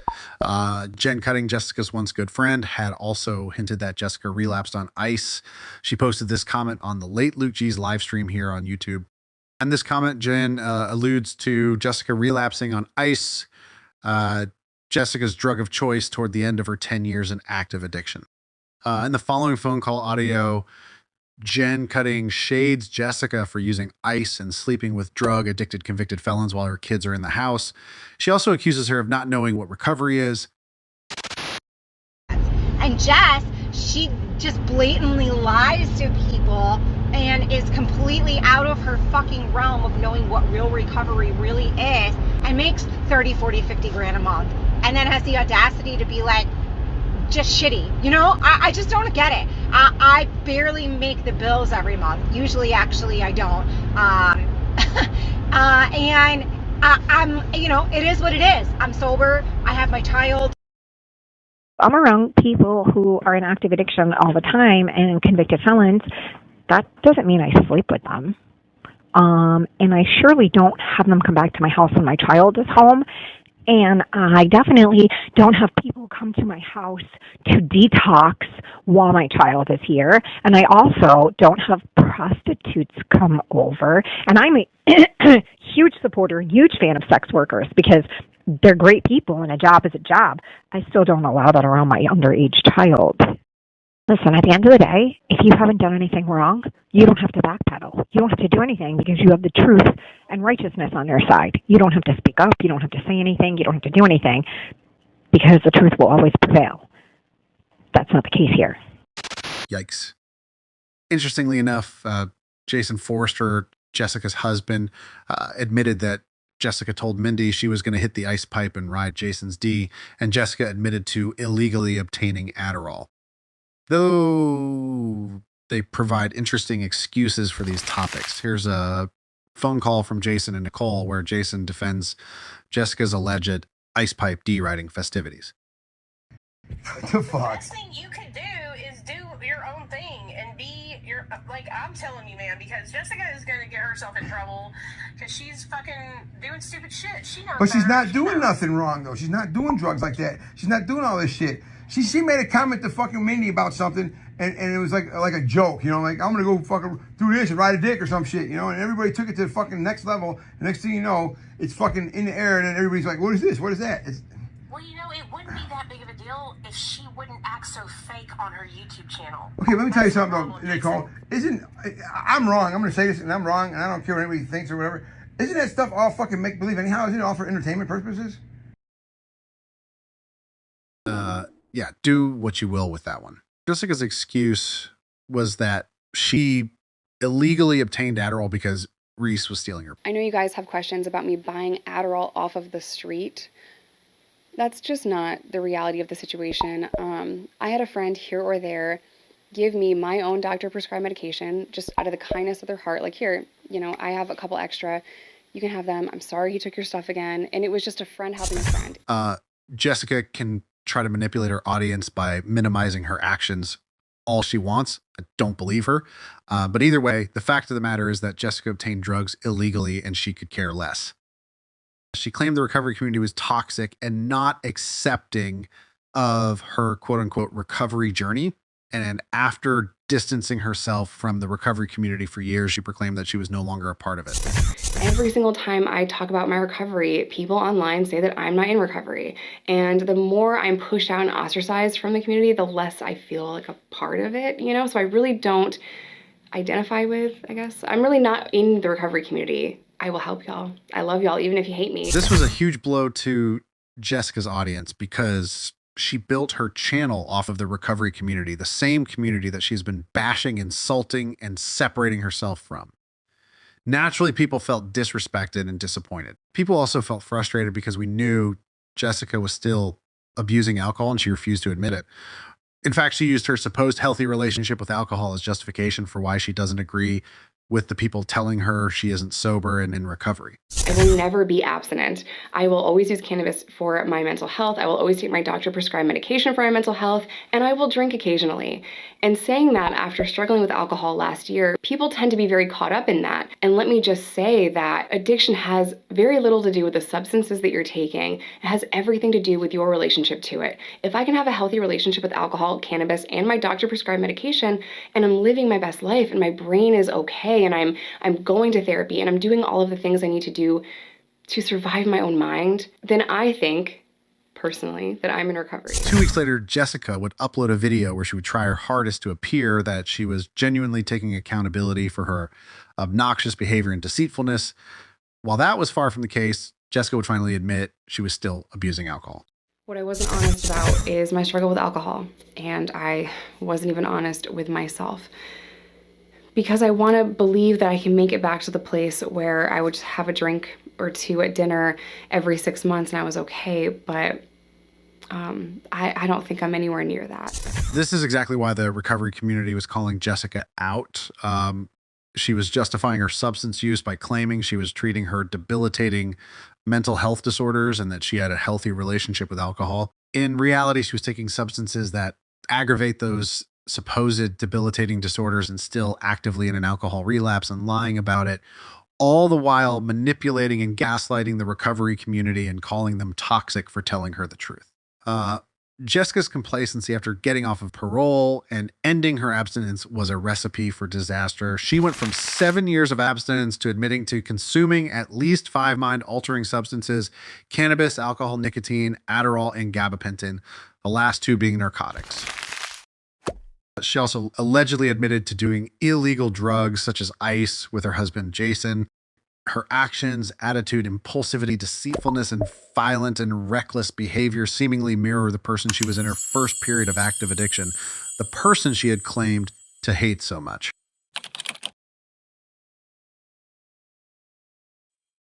Jen Cutting, Jessica's once good friend, had also hinted that Jessica relapsed on ice. She posted this comment on the late Luke G's live stream here on YouTube. And this comment, Jen, alludes to Jessica relapsing on ice, Jessica's drug of choice toward the end of her 10 years in active addiction. In the following phone call audio, Jen Cutting shades Jessica for using ice and sleeping with drug-addicted convicted felons while her kids are in the house. She also accuses her of not knowing what recovery is. And Jess, she just blatantly lies to people and is completely out of her fucking realm of knowing what real recovery really is, and makes 30, 40, 50 grand a month, and then has the audacity to be like, just shitty. You know, I just don't get it. I barely make the bills every month. Usually, actually, I don't. And I'm, you know, it is what it is. I'm sober. I have my child. I'm around people who are in active addiction all the time and convicted felons. That doesn't mean I sleep with them. And I surely don't have them come back to my house when my child is home. And I definitely don't have people come to my house to detox while my child is here. And I also don't have prostitutes come over. And I'm a huge supporter, huge fan of sex workers because they're great people and a job is a job. I still don't allow that around my underage child. Listen, at the end of the day, if you haven't done anything wrong, you don't have to backpedal. You don't have to do anything because you have the truth and righteousness on your side. You don't have to speak up. You don't have to say anything. You don't have to do anything because the truth will always prevail. That's not the case here. Yikes. Interestingly enough, Jason Forrester, Jessica's husband, admitted that Jessica told Mindy she was going to hit the ice pipe and ride Jason's D, and Jessica admitted to illegally obtaining Adderall. Though they provide interesting excuses for these topics. Here's a phone call from Jason and Nicole where Jason defends Jessica's alleged ice pipe D-riding festivities. What the fuck? The best thing you could do is do your own thing and be your, like, I'm telling you, man, because Jessica is going to get herself in trouble because she's fucking doing stupid shit. She knows. But she's not doing nothing wrong, though. She's not doing drugs like that. She's not doing all this shit. She made a comment to fucking Mindy about something, and it was like a joke, you know, like, I'm gonna go fucking do this and ride a dick or some shit, you know, and everybody took it to the fucking next level. The next thing you know, it's fucking in the air, and then everybody's like, what is this? What is that? Well, you know, it wouldn't be that big of a deal if she wouldn't act so fake on her YouTube channel. Okay, let me tell you something, though, Nicole. I'm wrong. I'm gonna say this, and I'm wrong, and I don't care what anybody thinks or whatever. Isn't that stuff all fucking make-believe anyhow? Isn't it all for entertainment purposes? Yeah, do what you will with that one. Jessica's excuse was that she illegally obtained Adderall because Reese was stealing her. I know you guys have questions about me buying Adderall off of the street. That's just not the reality of the situation. I had a friend here or there give me my own doctor-prescribed medication just out of the kindness of their heart. Like, here, you know, I have a couple extra. You can have them. I'm sorry he took your stuff again. And it was just a friend helping a friend. Jessica can try to manipulate her audience by minimizing her actions all she wants. I don't believe her. But either way, the fact of the matter is that Jessica obtained drugs illegally and she could care less. She claimed the recovery community was toxic and not accepting of her quote unquote recovery journey. And after distancing herself from the recovery community for years, she proclaimed that she was no longer a part of it. Every single time I talk about my recovery, people online say that I'm not in recovery. And the more I'm pushed out and ostracized from the community, the less I feel like a part of it, you know? So I really don't identify with, I guess. I'm really not in the recovery community. I will help y'all. I love y'all, even if you hate me. This was a huge blow to Jessica's audience because she built her channel off of the recovery community, the same community that she's been bashing, insulting, and separating herself from. Naturally, people felt disrespected and disappointed. People also felt frustrated because we knew Jessica was still abusing alcohol and she refused to admit it. In fact, she used her supposed healthy relationship with alcohol as justification for why she doesn't agree with the people telling her she isn't sober and in recovery. I will never be abstinent. I will always use cannabis for my mental health. I will always take my doctor prescribed medication for my mental health, and I will drink occasionally. And saying that after struggling with alcohol last year, people tend to be very caught up in that. And let me just say that addiction has very little to do with the substances that you're taking. It has everything to do with your relationship to it. If I can have a healthy relationship with alcohol, cannabis, and my doctor prescribed medication, and I'm living my best life and my brain is okay, and I'm going to therapy and I'm doing all of the things I need to do to survive my own mind, then I think personally that I'm in recovery. 2 weeks later, Jessica would upload a video where she would try her hardest to appear that she was genuinely taking accountability for her obnoxious behavior and deceitfulness. While that was far from the case, Jessica would finally admit she was still abusing alcohol. What I wasn't honest about is my struggle with alcohol, and I wasn't even honest with myself. Because I want to believe that I can make it back to the place where I would just have a drink or two at dinner every 6 months and I was okay, but I don't think I'm anywhere near that. This is exactly why the recovery community was calling Jessica out. She was justifying her substance use by claiming she was treating her debilitating mental health disorders and that she had a healthy relationship with alcohol. In reality, she was taking substances that aggravate those supposed debilitating disorders and still actively in an alcohol relapse and lying about it, all the while manipulating and gaslighting the recovery community and calling them toxic for telling her the truth. Jessica's complacency after getting off of parole and ending her abstinence was a recipe for disaster. She went from 7 years of abstinence to admitting to consuming at least 5 mind-altering substances: cannabis, alcohol, nicotine, Adderall, and gabapentin, the last 2 being narcotics. She also allegedly admitted to doing illegal drugs such as ice with her husband, Jason. Her actions, attitude, impulsivity, deceitfulness, and violent and reckless behavior seemingly mirror the person she was in her first period of active addiction, the person she had claimed to hate so much.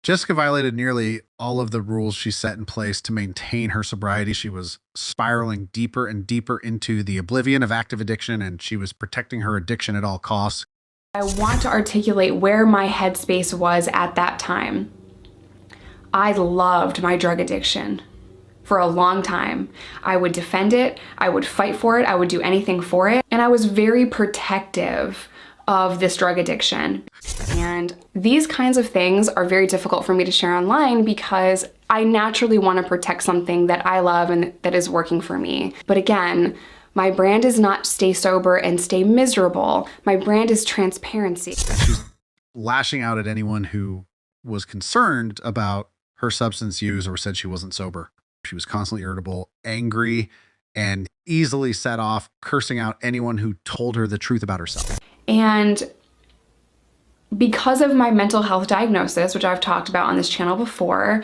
Jessica violated nearly all of the rules she set in place to maintain her sobriety. She was spiraling deeper and deeper into the oblivion of active addiction, and she was protecting her addiction at all costs. I want to articulate where my headspace was at that time. I loved my drug addiction for a long time. I would defend it, I would fight for it, I would do anything for it, and I was very protective of this drug addiction. And these kinds of things are very difficult for me to share online because I naturally want to protect something that I love and that is working for me. But again, my brand is not stay sober and stay miserable. My brand is transparency. She's lashing out at anyone who was concerned about her substance use or said she wasn't sober. She was constantly irritable, angry, and easily set off, cursing out anyone who told her the truth about herself. And because of my mental health diagnosis, which I've talked about on this channel before,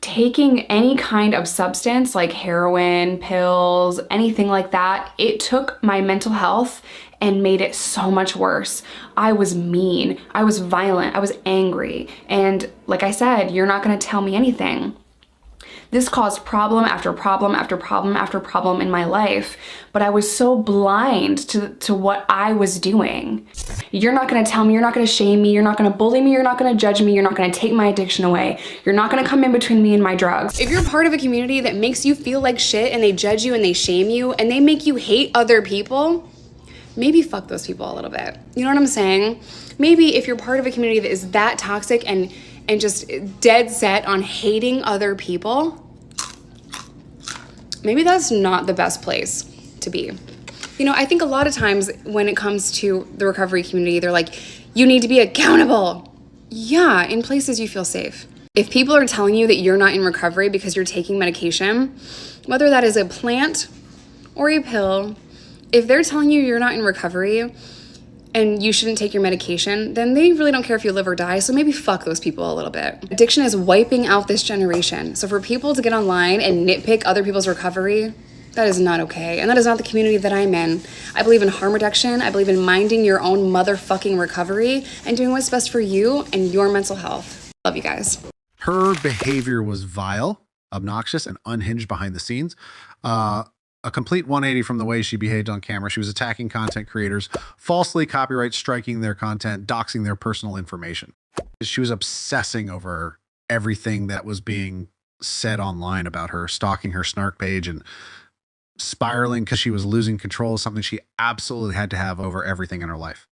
taking any kind of substance like heroin, pills, anything like that, it took my mental health and made it so much worse. I was mean, I was violent, I was angry. And like I said, you're not gonna tell me anything. This caused problem after problem after problem after problem in my life, but I was so blind to what I was doing. You're not gonna tell me, you're not gonna shame me, you're not gonna bully me, you're not gonna judge me, you're not gonna take my addiction away, you're not gonna come in between me and my drugs. If you're part of a community that makes you feel like shit and they judge you and they shame you and they make you hate other people, maybe fuck those people a little bit. You know what I'm saying? Maybe if you're part of a community that is that toxic and just dead set on hating other people, maybe that's not the best place to be. You know, I think a lot of times when it comes to the recovery community, they're like, you need to be accountable. Yeah, in places you feel safe. If people are telling you that you're not in recovery because you're taking medication, whether that is a plant or a pill, if they're telling you you're not in recovery and you shouldn't take your medication, then they really don't care if you live or die, so maybe fuck those people a little bit. Addiction is wiping out this generation. So for people to get online and nitpick other people's recovery, that is not okay. And that is not the community that I'm in. I believe in harm reduction. I believe in minding your own motherfucking recovery and doing what's best for you and your mental health. Love you guys. Her behavior was vile, obnoxious, and unhinged behind the scenes. A complete 180 from the way she behaved on camera. She was attacking content creators, falsely copyright striking their content, doxing their personal information. She was obsessing over everything that was being said online about her, stalking her snark page and spiraling because she was losing control of something she absolutely had to have over everything in her life.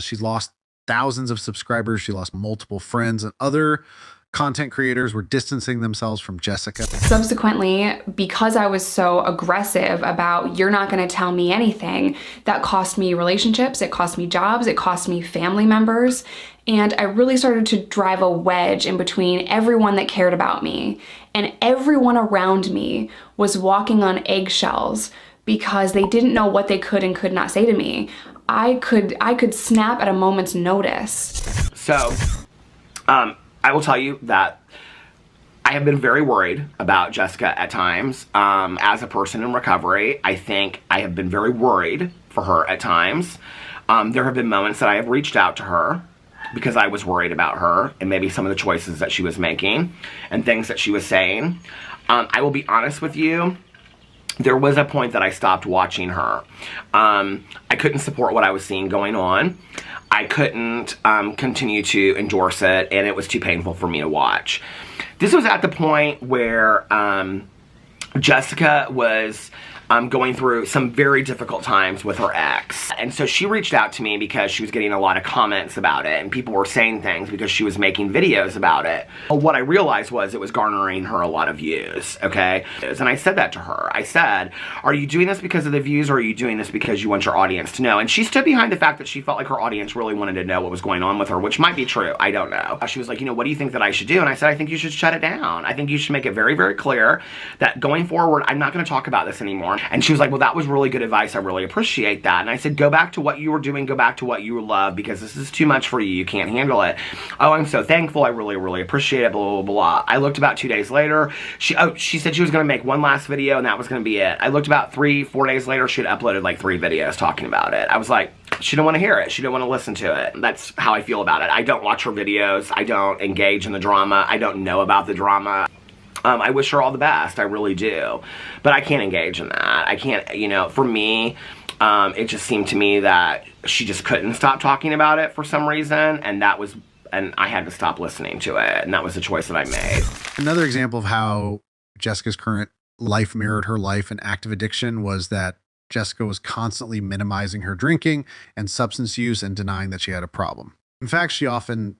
She lost thousands of subscribers. She lost multiple friends, and other content creators were distancing themselves from Jessica. Subsequently, because I was so aggressive about you're not going to tell me anything, that cost me relationships, it cost me jobs, it cost me family members, and I really started to drive a wedge in between everyone that cared about me, and everyone around me was walking on eggshells because they didn't know what they could and could not say to me. I could snap at a moment's notice. So, I will tell you that I have been very worried about Jessica at times. As a person in recovery, I think I have been very worried for her at times. There have been moments that I have reached out to her because I was worried about her and maybe some of the choices that she was making and things that she was saying. I will be honest with you. There was a point that I stopped watching her. I couldn't support what I was seeing going on. I couldn't continue to endorse it, and it was too painful for me to watch. This was at the point where Jessica was going through some very difficult times with her ex. And so she reached out to me because she was getting a lot of comments about it, and people were saying things because she was making videos about it. What I realized was it was garnering her a lot of views, okay? And I said that to her. I said, are you doing this because of the views, or are you doing this because you want your audience to know? And she stood behind the fact that she felt like her audience really wanted to know what was going on with her, which might be true. I don't know. She was like, you know, what do you think that I should do? And I said, I think you should shut it down. I think you should make it very, very clear that going forward, I'm not going to talk about this anymore. And she was like, well, that was really good advice. I really appreciate that. And I said, go back to what you were doing. Go back to what you love, because this is too much for you. You can't handle it. Oh, I'm so thankful. I really, really appreciate it, blah, blah, blah. I looked about 2 days later. She said she was going to make one last video and that was going to be it. I looked about 3-4 days later. She had uploaded like 3 videos talking about it. I was like, she didn't want to hear it. She didn't want to listen to it. That's how I feel about it. I don't watch her videos. I don't engage in the drama. I don't know about the drama. I wish her all the best, I really do. But I can't engage in that. I can't, you know, for me, it just seemed to me that she just couldn't stop talking about it for some reason, and I had to stop listening to it, and that was the choice that I made. Another example of how Jessica's current life mirrored her life in active addiction was that Jessica was constantly minimizing her drinking and substance use and denying that she had a problem. In fact, she often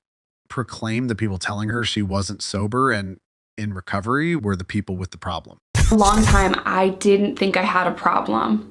proclaimed the people telling her she wasn't sober and in recovery were the people with the problem. A long time, I didn't think I had a problem.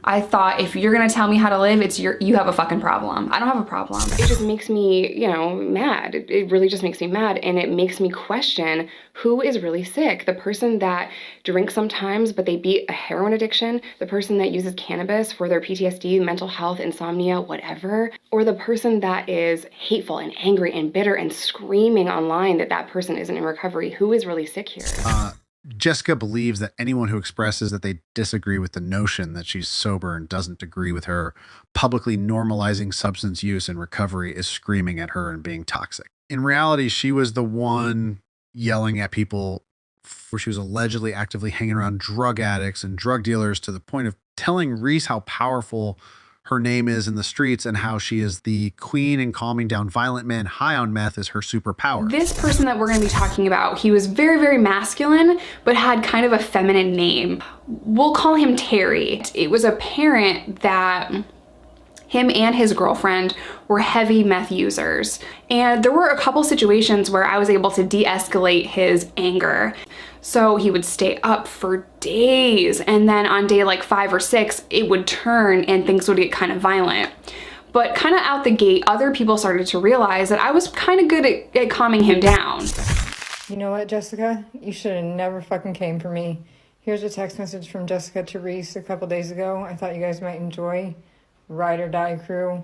I thought, if you're gonna tell me how to live, you have a fucking problem. I don't have a problem. It just makes me, you know, mad. It really just makes me mad, and it makes me question who is really sick. The person that drinks sometimes, but they beat a heroin addiction, the person that uses cannabis for their PTSD, mental health, insomnia, whatever, or the person that is hateful and angry and bitter and screaming online that person isn't in recovery. Who is really sick here? Jessica believes that anyone who expresses that they disagree with the notion that she's sober and doesn't agree with her publicly normalizing substance use and recovery is screaming at her and being toxic. In reality, she was the one yelling at people where she was allegedly actively hanging around drug addicts and drug dealers to the point of telling Reese how powerful her name is in the streets and how she is the queen and calming down violent men high on meth is her superpower. This person that we're going to be talking about, he was very, very masculine, but had kind of a feminine name. We'll call him Terry. It was apparent that him and his girlfriend were heavy meth users. And there were a couple situations where I was able to de-escalate his anger. So he would stay up for days, and then on day like 5 or 6, it would turn and things would get kind of violent. But kind of out the gate, other people started to realize that I was kind of good at calming him down. You know what, Jessica? You should have never fucking came for me. Here's a text message from Jessica to Reese a couple days ago. I thought you guys might enjoy. Ride or die crew.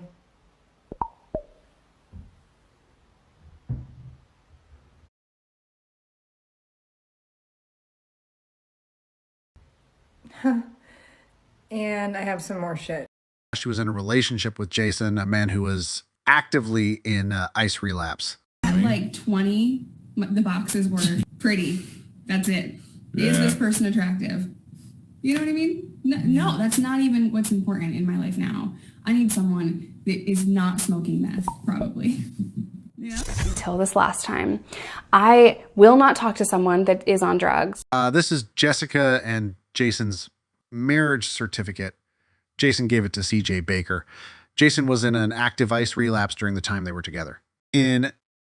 And I have some more shit. She was in a relationship with Jason, a man who was actively in ice relapse. At like 20, the boxes were pretty. That's it. Is this person attractive? You know what I mean? No, that's not even what's important in my life now. I need someone that is not smoking meth, probably. Yeah. Until this last time, I will not talk to someone that is on drugs. This is Jessica and Jason's marriage certificate. Jason gave it to CJ Baker. Jason was in an active ice relapse during the time they were together. In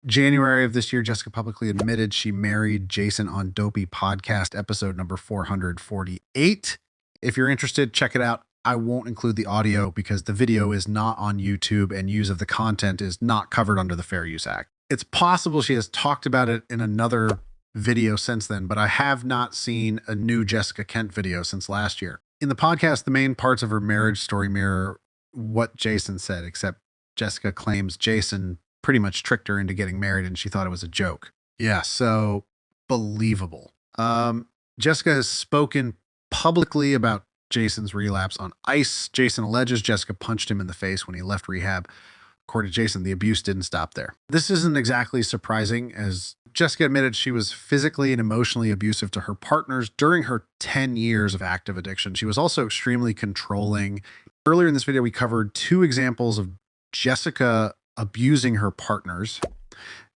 January of this year, Jessica publicly admitted she married Jason on Dopey Podcast, episode number 448. If you're interested, check it out. I won't include the audio because the video is not on YouTube and use of the content is not covered under the Fair Use Act. It's possible she has talked about it in another video since then, but I have not seen a new Jessica Kent video since last year. In the podcast, the main parts of her marriage story mirror what Jason said, except Jessica claims Jason pretty much tricked her into getting married and she thought it was a joke. Yeah, so believable. Jessica has spoken publicly about Jason's relapse on ice. Jason alleges Jessica punched him in the face when he left rehab. According to Jason, the abuse didn't stop there. This isn't exactly surprising, as Jessica admitted she was physically and emotionally abusive to her partners during her 10 years of active addiction. She was also extremely controlling. Earlier in this video, we covered 2 examples of Jessica abusing her partners.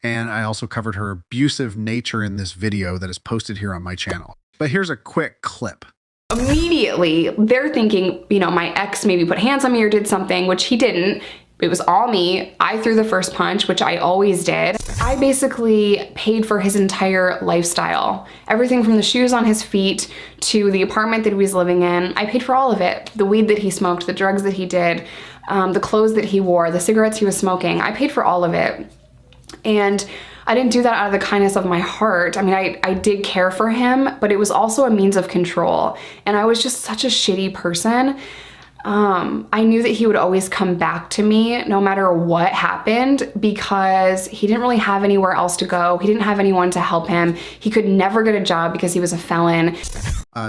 And I also covered her abusive nature in this video that is posted here on my channel. But here's a quick clip. Immediately, they're thinking, my ex maybe put hands on me or did something, which he didn't. It was all me. I threw the first punch, which I always did. I basically paid for his entire lifestyle. Everything from the shoes on his feet to the apartment that he was living in. I paid for all of it. The weed that he smoked, the drugs that he did, the clothes that he wore, the cigarettes he was smoking. I paid for all of it. And I didn't do that out of the kindness of my heart. I mean, I did care for him, but it was also a means of control. And I was just such a shitty person. I knew that he would always come back to me no matter what happened because he didn't really have anywhere else to go. He didn't have anyone to help him. He could never get a job because he was a felon.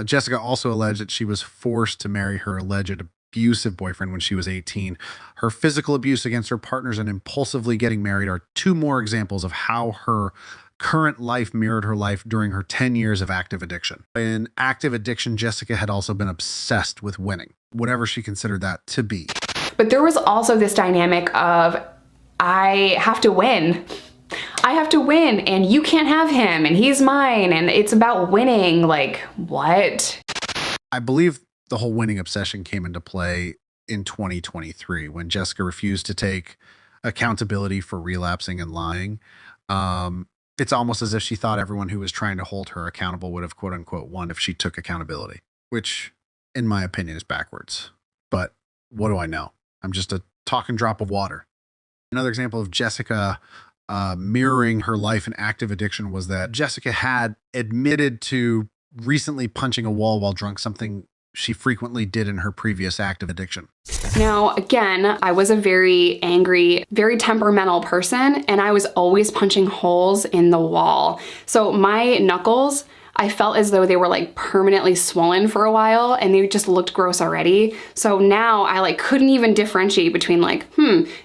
Jessica also alleged that she was forced to marry her alleged abusive boyfriend when she was 18. Her physical abuse against her partners and impulsively getting married are 2 more examples of how her current life mirrored her life during her 10 years of active addiction. In active addiction, Jessica had also been obsessed with winning, whatever she considered that to be. But there was also this dynamic of, I have to win. I have to win and you can't have him and he's mine and it's about winning. Like, what? I believe the whole winning obsession came into play in 2023 when Jessica refused to take accountability for relapsing and lying. It's almost as if she thought everyone who was trying to hold her accountable would have quote unquote won if she took accountability, which in my opinion is backwards. But what do I know? I'm just a talking drop of water. Another example of Jessica mirroring her life in active addiction was that Jessica had admitted to recently punching a wall while drunk, something she frequently did in her previous active addiction. Now, again, I was a very angry, very temperamental person, and I was always punching holes in the wall. So my knuckles, I felt as though they were like permanently swollen for a while and they just looked gross already. So now I couldn't even differentiate between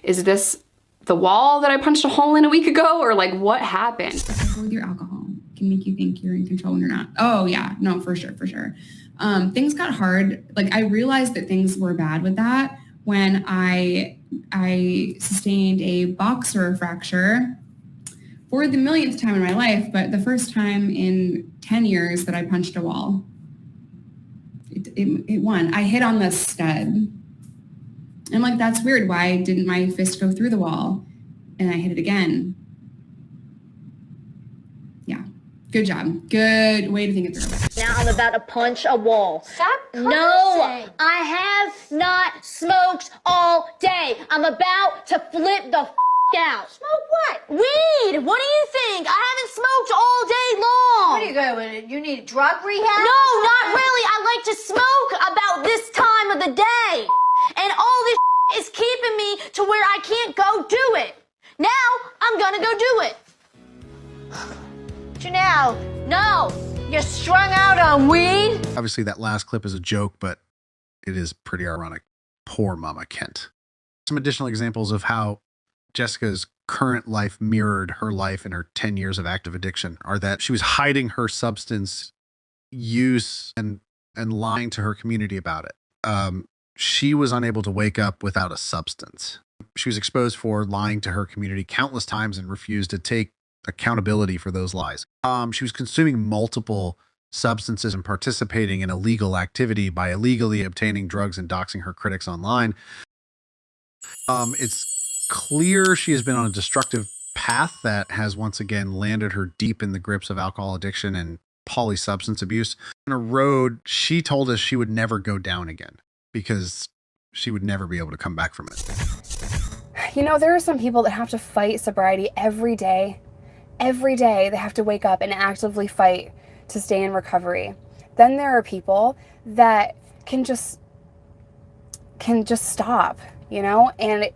is this the wall that I punched a hole in a week ago or what happened? With your alcohol can make you think you're in control when you're not. Oh yeah, no, for sure. Things got hard. I realized that things were bad with that when I sustained a boxer fracture for the millionth time in my life, but the first time in 10 years that I punched a wall. It won. I hit on the stud. I'm like, that's weird. Why didn't my fist go through the wall? And I hit it again. Yeah. Good job. Good way to think it through. Now I'm about to punch a wall. Stop cursing. No, I have not smoked all day. I'm about to flip the out. Smoke what? Weed. What do you think? I haven't smoked all day long. What are you going with? You need drug rehab? No, not really. I like to smoke about this time of the day. And all this is keeping me to where I can't go do it. Now, I'm gonna go do it. Janelle, no. You're strung out on weed? Obviously that last clip is a joke, but it is pretty ironic. Poor Mama Kent. Some additional examples of how Jessica's current life mirrored her life in her 10 years of active addiction are that she was hiding her substance use and and lying to her community about it. She was unable to wake up without a substance. She was exposed for lying to her community countless times and refused to take accountability for those lies. She was consuming multiple substances and participating in illegal activity by illegally obtaining drugs and doxing her critics online. It's clear she has been on a destructive path that has once again landed her deep in the grips of alcohol addiction and polysubstance abuse. On a road she told us she would never go down again because she would never be able to come back from it. You know, there are some people that have to fight sobriety every day. Every day they have to wake up and actively fight to stay in recovery. Then there are people that can just stop, you know, and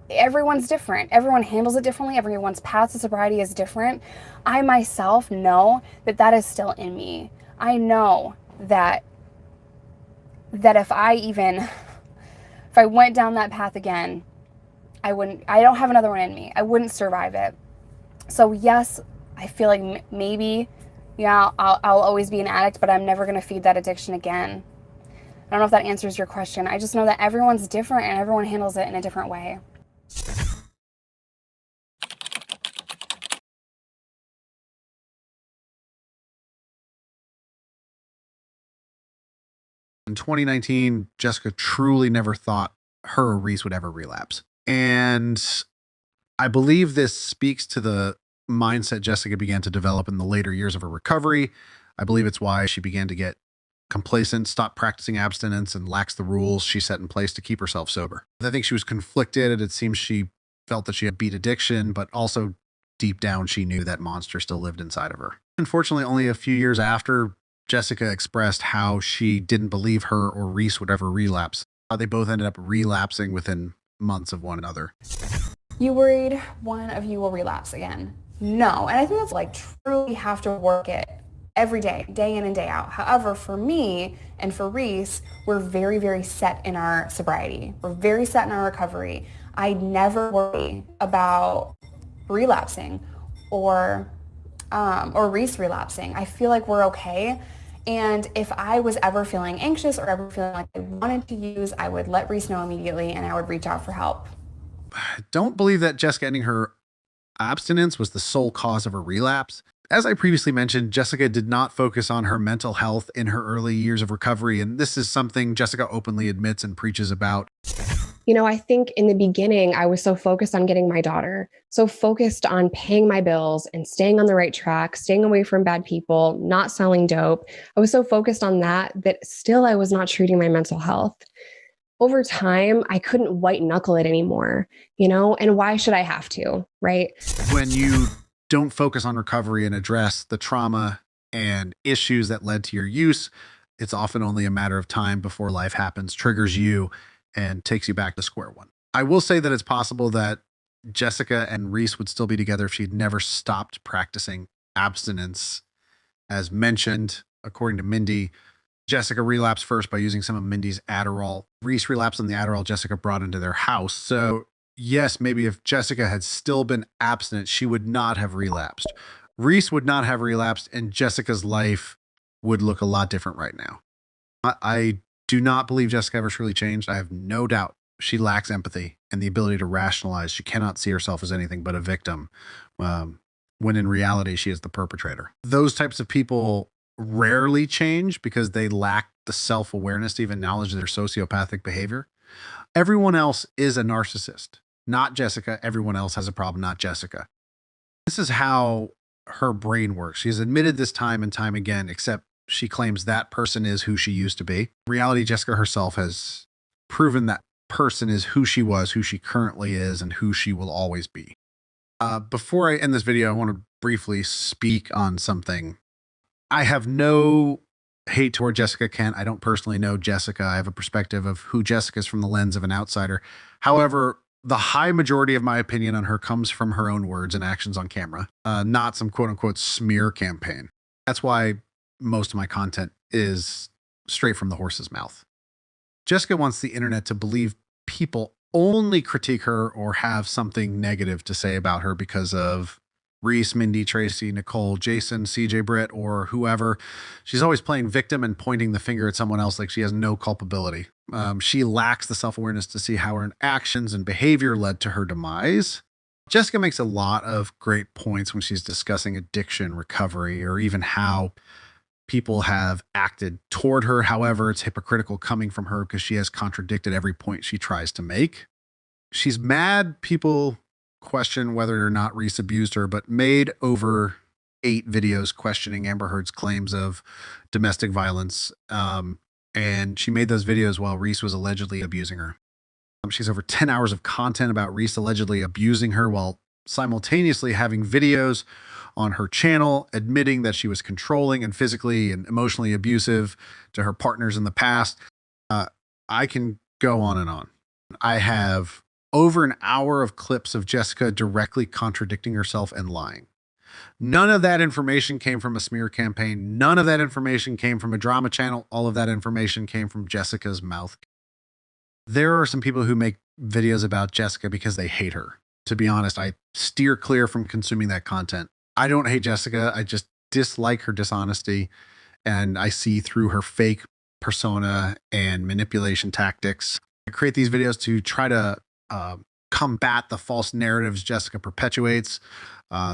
everyone's different. Everyone handles it differently. Everyone's path to sobriety is different. I myself know that is still in me. I know that if I went down that path again, I don't have another one in me. I wouldn't survive it. So yes, I feel like maybe, yeah, I'll always be an addict, but I'm never going to feed that addiction again. I don't know if that answers your question. I just know that everyone's different and everyone handles it in a different way. In 2019, Jessica truly never thought her or Reese would ever relapse. And I believe this speaks to the mindset Jessica began to develop in the later years of her recovery. I believe it's why she began to get complacent, stop practicing abstinence, and lax the rules she set in place to keep herself sober. I think she was conflicted. It seems she felt that she had beat addiction, but also deep down, she knew that monster still lived inside of her. Unfortunately, only a few years after, Jessica expressed how she didn't believe her or Reese would ever relapse. They both ended up relapsing within months of one another. You worried one of you will relapse again? No. And I think that's like truly have to work it every day, day in and day out. However, for me and for Reese, we're very, very set in our sobriety. We're very set in our recovery. I never worry about relapsing or Reese relapsing. I feel like we're okay. And if I was ever feeling anxious or ever feeling like I wanted to use, I would let Reese know immediately and I would reach out for help. I don't believe that Jessica ending her abstinence was the sole cause of her relapse. As I previously mentioned, Jessica did not focus on her mental health in her early years of recovery, and this is something Jessica openly admits and preaches about. You know, I think in the beginning, I was so focused on getting my daughter, so focused on paying my bills and staying on the right track, staying away from bad people, not selling dope. I was so focused on that still I was not treating my mental health. Over time, I couldn't white knuckle it anymore, you know, and why should I have to, right? When you don't focus on recovery and address the trauma and issues that led to your use, it's often only a matter of time before life happens, triggers you, and takes you back to square one. I will say that it's possible that Jessica and Reese would still be together if she'd never stopped practicing abstinence. As mentioned, according to Mindy, Jessica relapsed first by using some of Mindy's Adderall. Reese relapsed on the Adderall Jessica brought into their house. So yes, maybe if Jessica had still been abstinent, she would not have relapsed. Reese would not have relapsed, and Jessica's life would look a lot different right now. I do not believe Jessica ever truly changed. I have no doubt she lacks empathy and the ability to rationalize. She cannot see herself as anything but a victim, when in reality, she is the perpetrator. Those types of people rarely change because they lack the self-awareness to even acknowledge their sociopathic behavior. Everyone else is a narcissist, not Jessica. Everyone else has a problem, not Jessica. This is how her brain works. She has admitted this time and time again, except she claims that person is who she used to be. In reality, Jessica herself has proven that person is who she was, who she currently is, and who she will always be. Before I end this video, I want to briefly speak on something. I have no hate toward Jessica Kent. I don't personally know Jessica. I have a perspective of who Jessica is from the lens of an outsider. However, the high majority of my opinion on her comes from her own words and actions on camera, not some quote unquote smear campaign. That's why most of my content is straight from the horse's mouth. Jessica wants the internet to believe people only critique her or have something negative to say about her because of Reese, Mindy, Tracy, Nicole, Jason, CJ, Britt, or whoever. She's always playing victim and pointing the finger at someone else like she has no culpability. She lacks the self-awareness to see how her actions and behavior led to her demise. Jessica makes a lot of great points when she's discussing addiction recovery, or even how people have acted toward her. However, it's hypocritical coming from her because she has contradicted every point she tries to make. She's mad people question whether or not Reese abused her, but made over 8 videos questioning Amber Heard's claims of domestic violence. And she made those videos while Reese was allegedly abusing her. She's over 10 hours of content about Reese allegedly abusing her while simultaneously having videos on her channel admitting that she was controlling and physically and emotionally abusive to her partners in the past. I can go on and on. I have over an hour of clips of Jessica directly contradicting herself and lying. None of that information came from a smear campaign. None of that information came from a drama channel. All of that information came from Jessica's mouth. There are some people who make videos about Jessica because they hate her. To be honest, I steer clear from consuming that content. I don't hate Jessica. I just dislike her dishonesty, and I see through her fake persona and manipulation tactics. I create these videos to try to combat the false narratives Jessica perpetuates.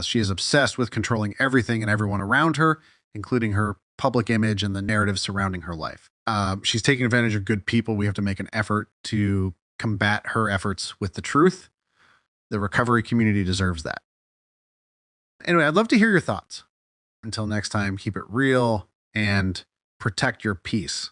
She is obsessed with controlling everything and everyone around her, including her public image and the narrative surrounding her life. She's taking advantage of good people. We have to make an effort to combat her efforts with the truth. The recovery community deserves that. Anyway, I'd love to hear your thoughts. Until next time, keep it real and protect your peace.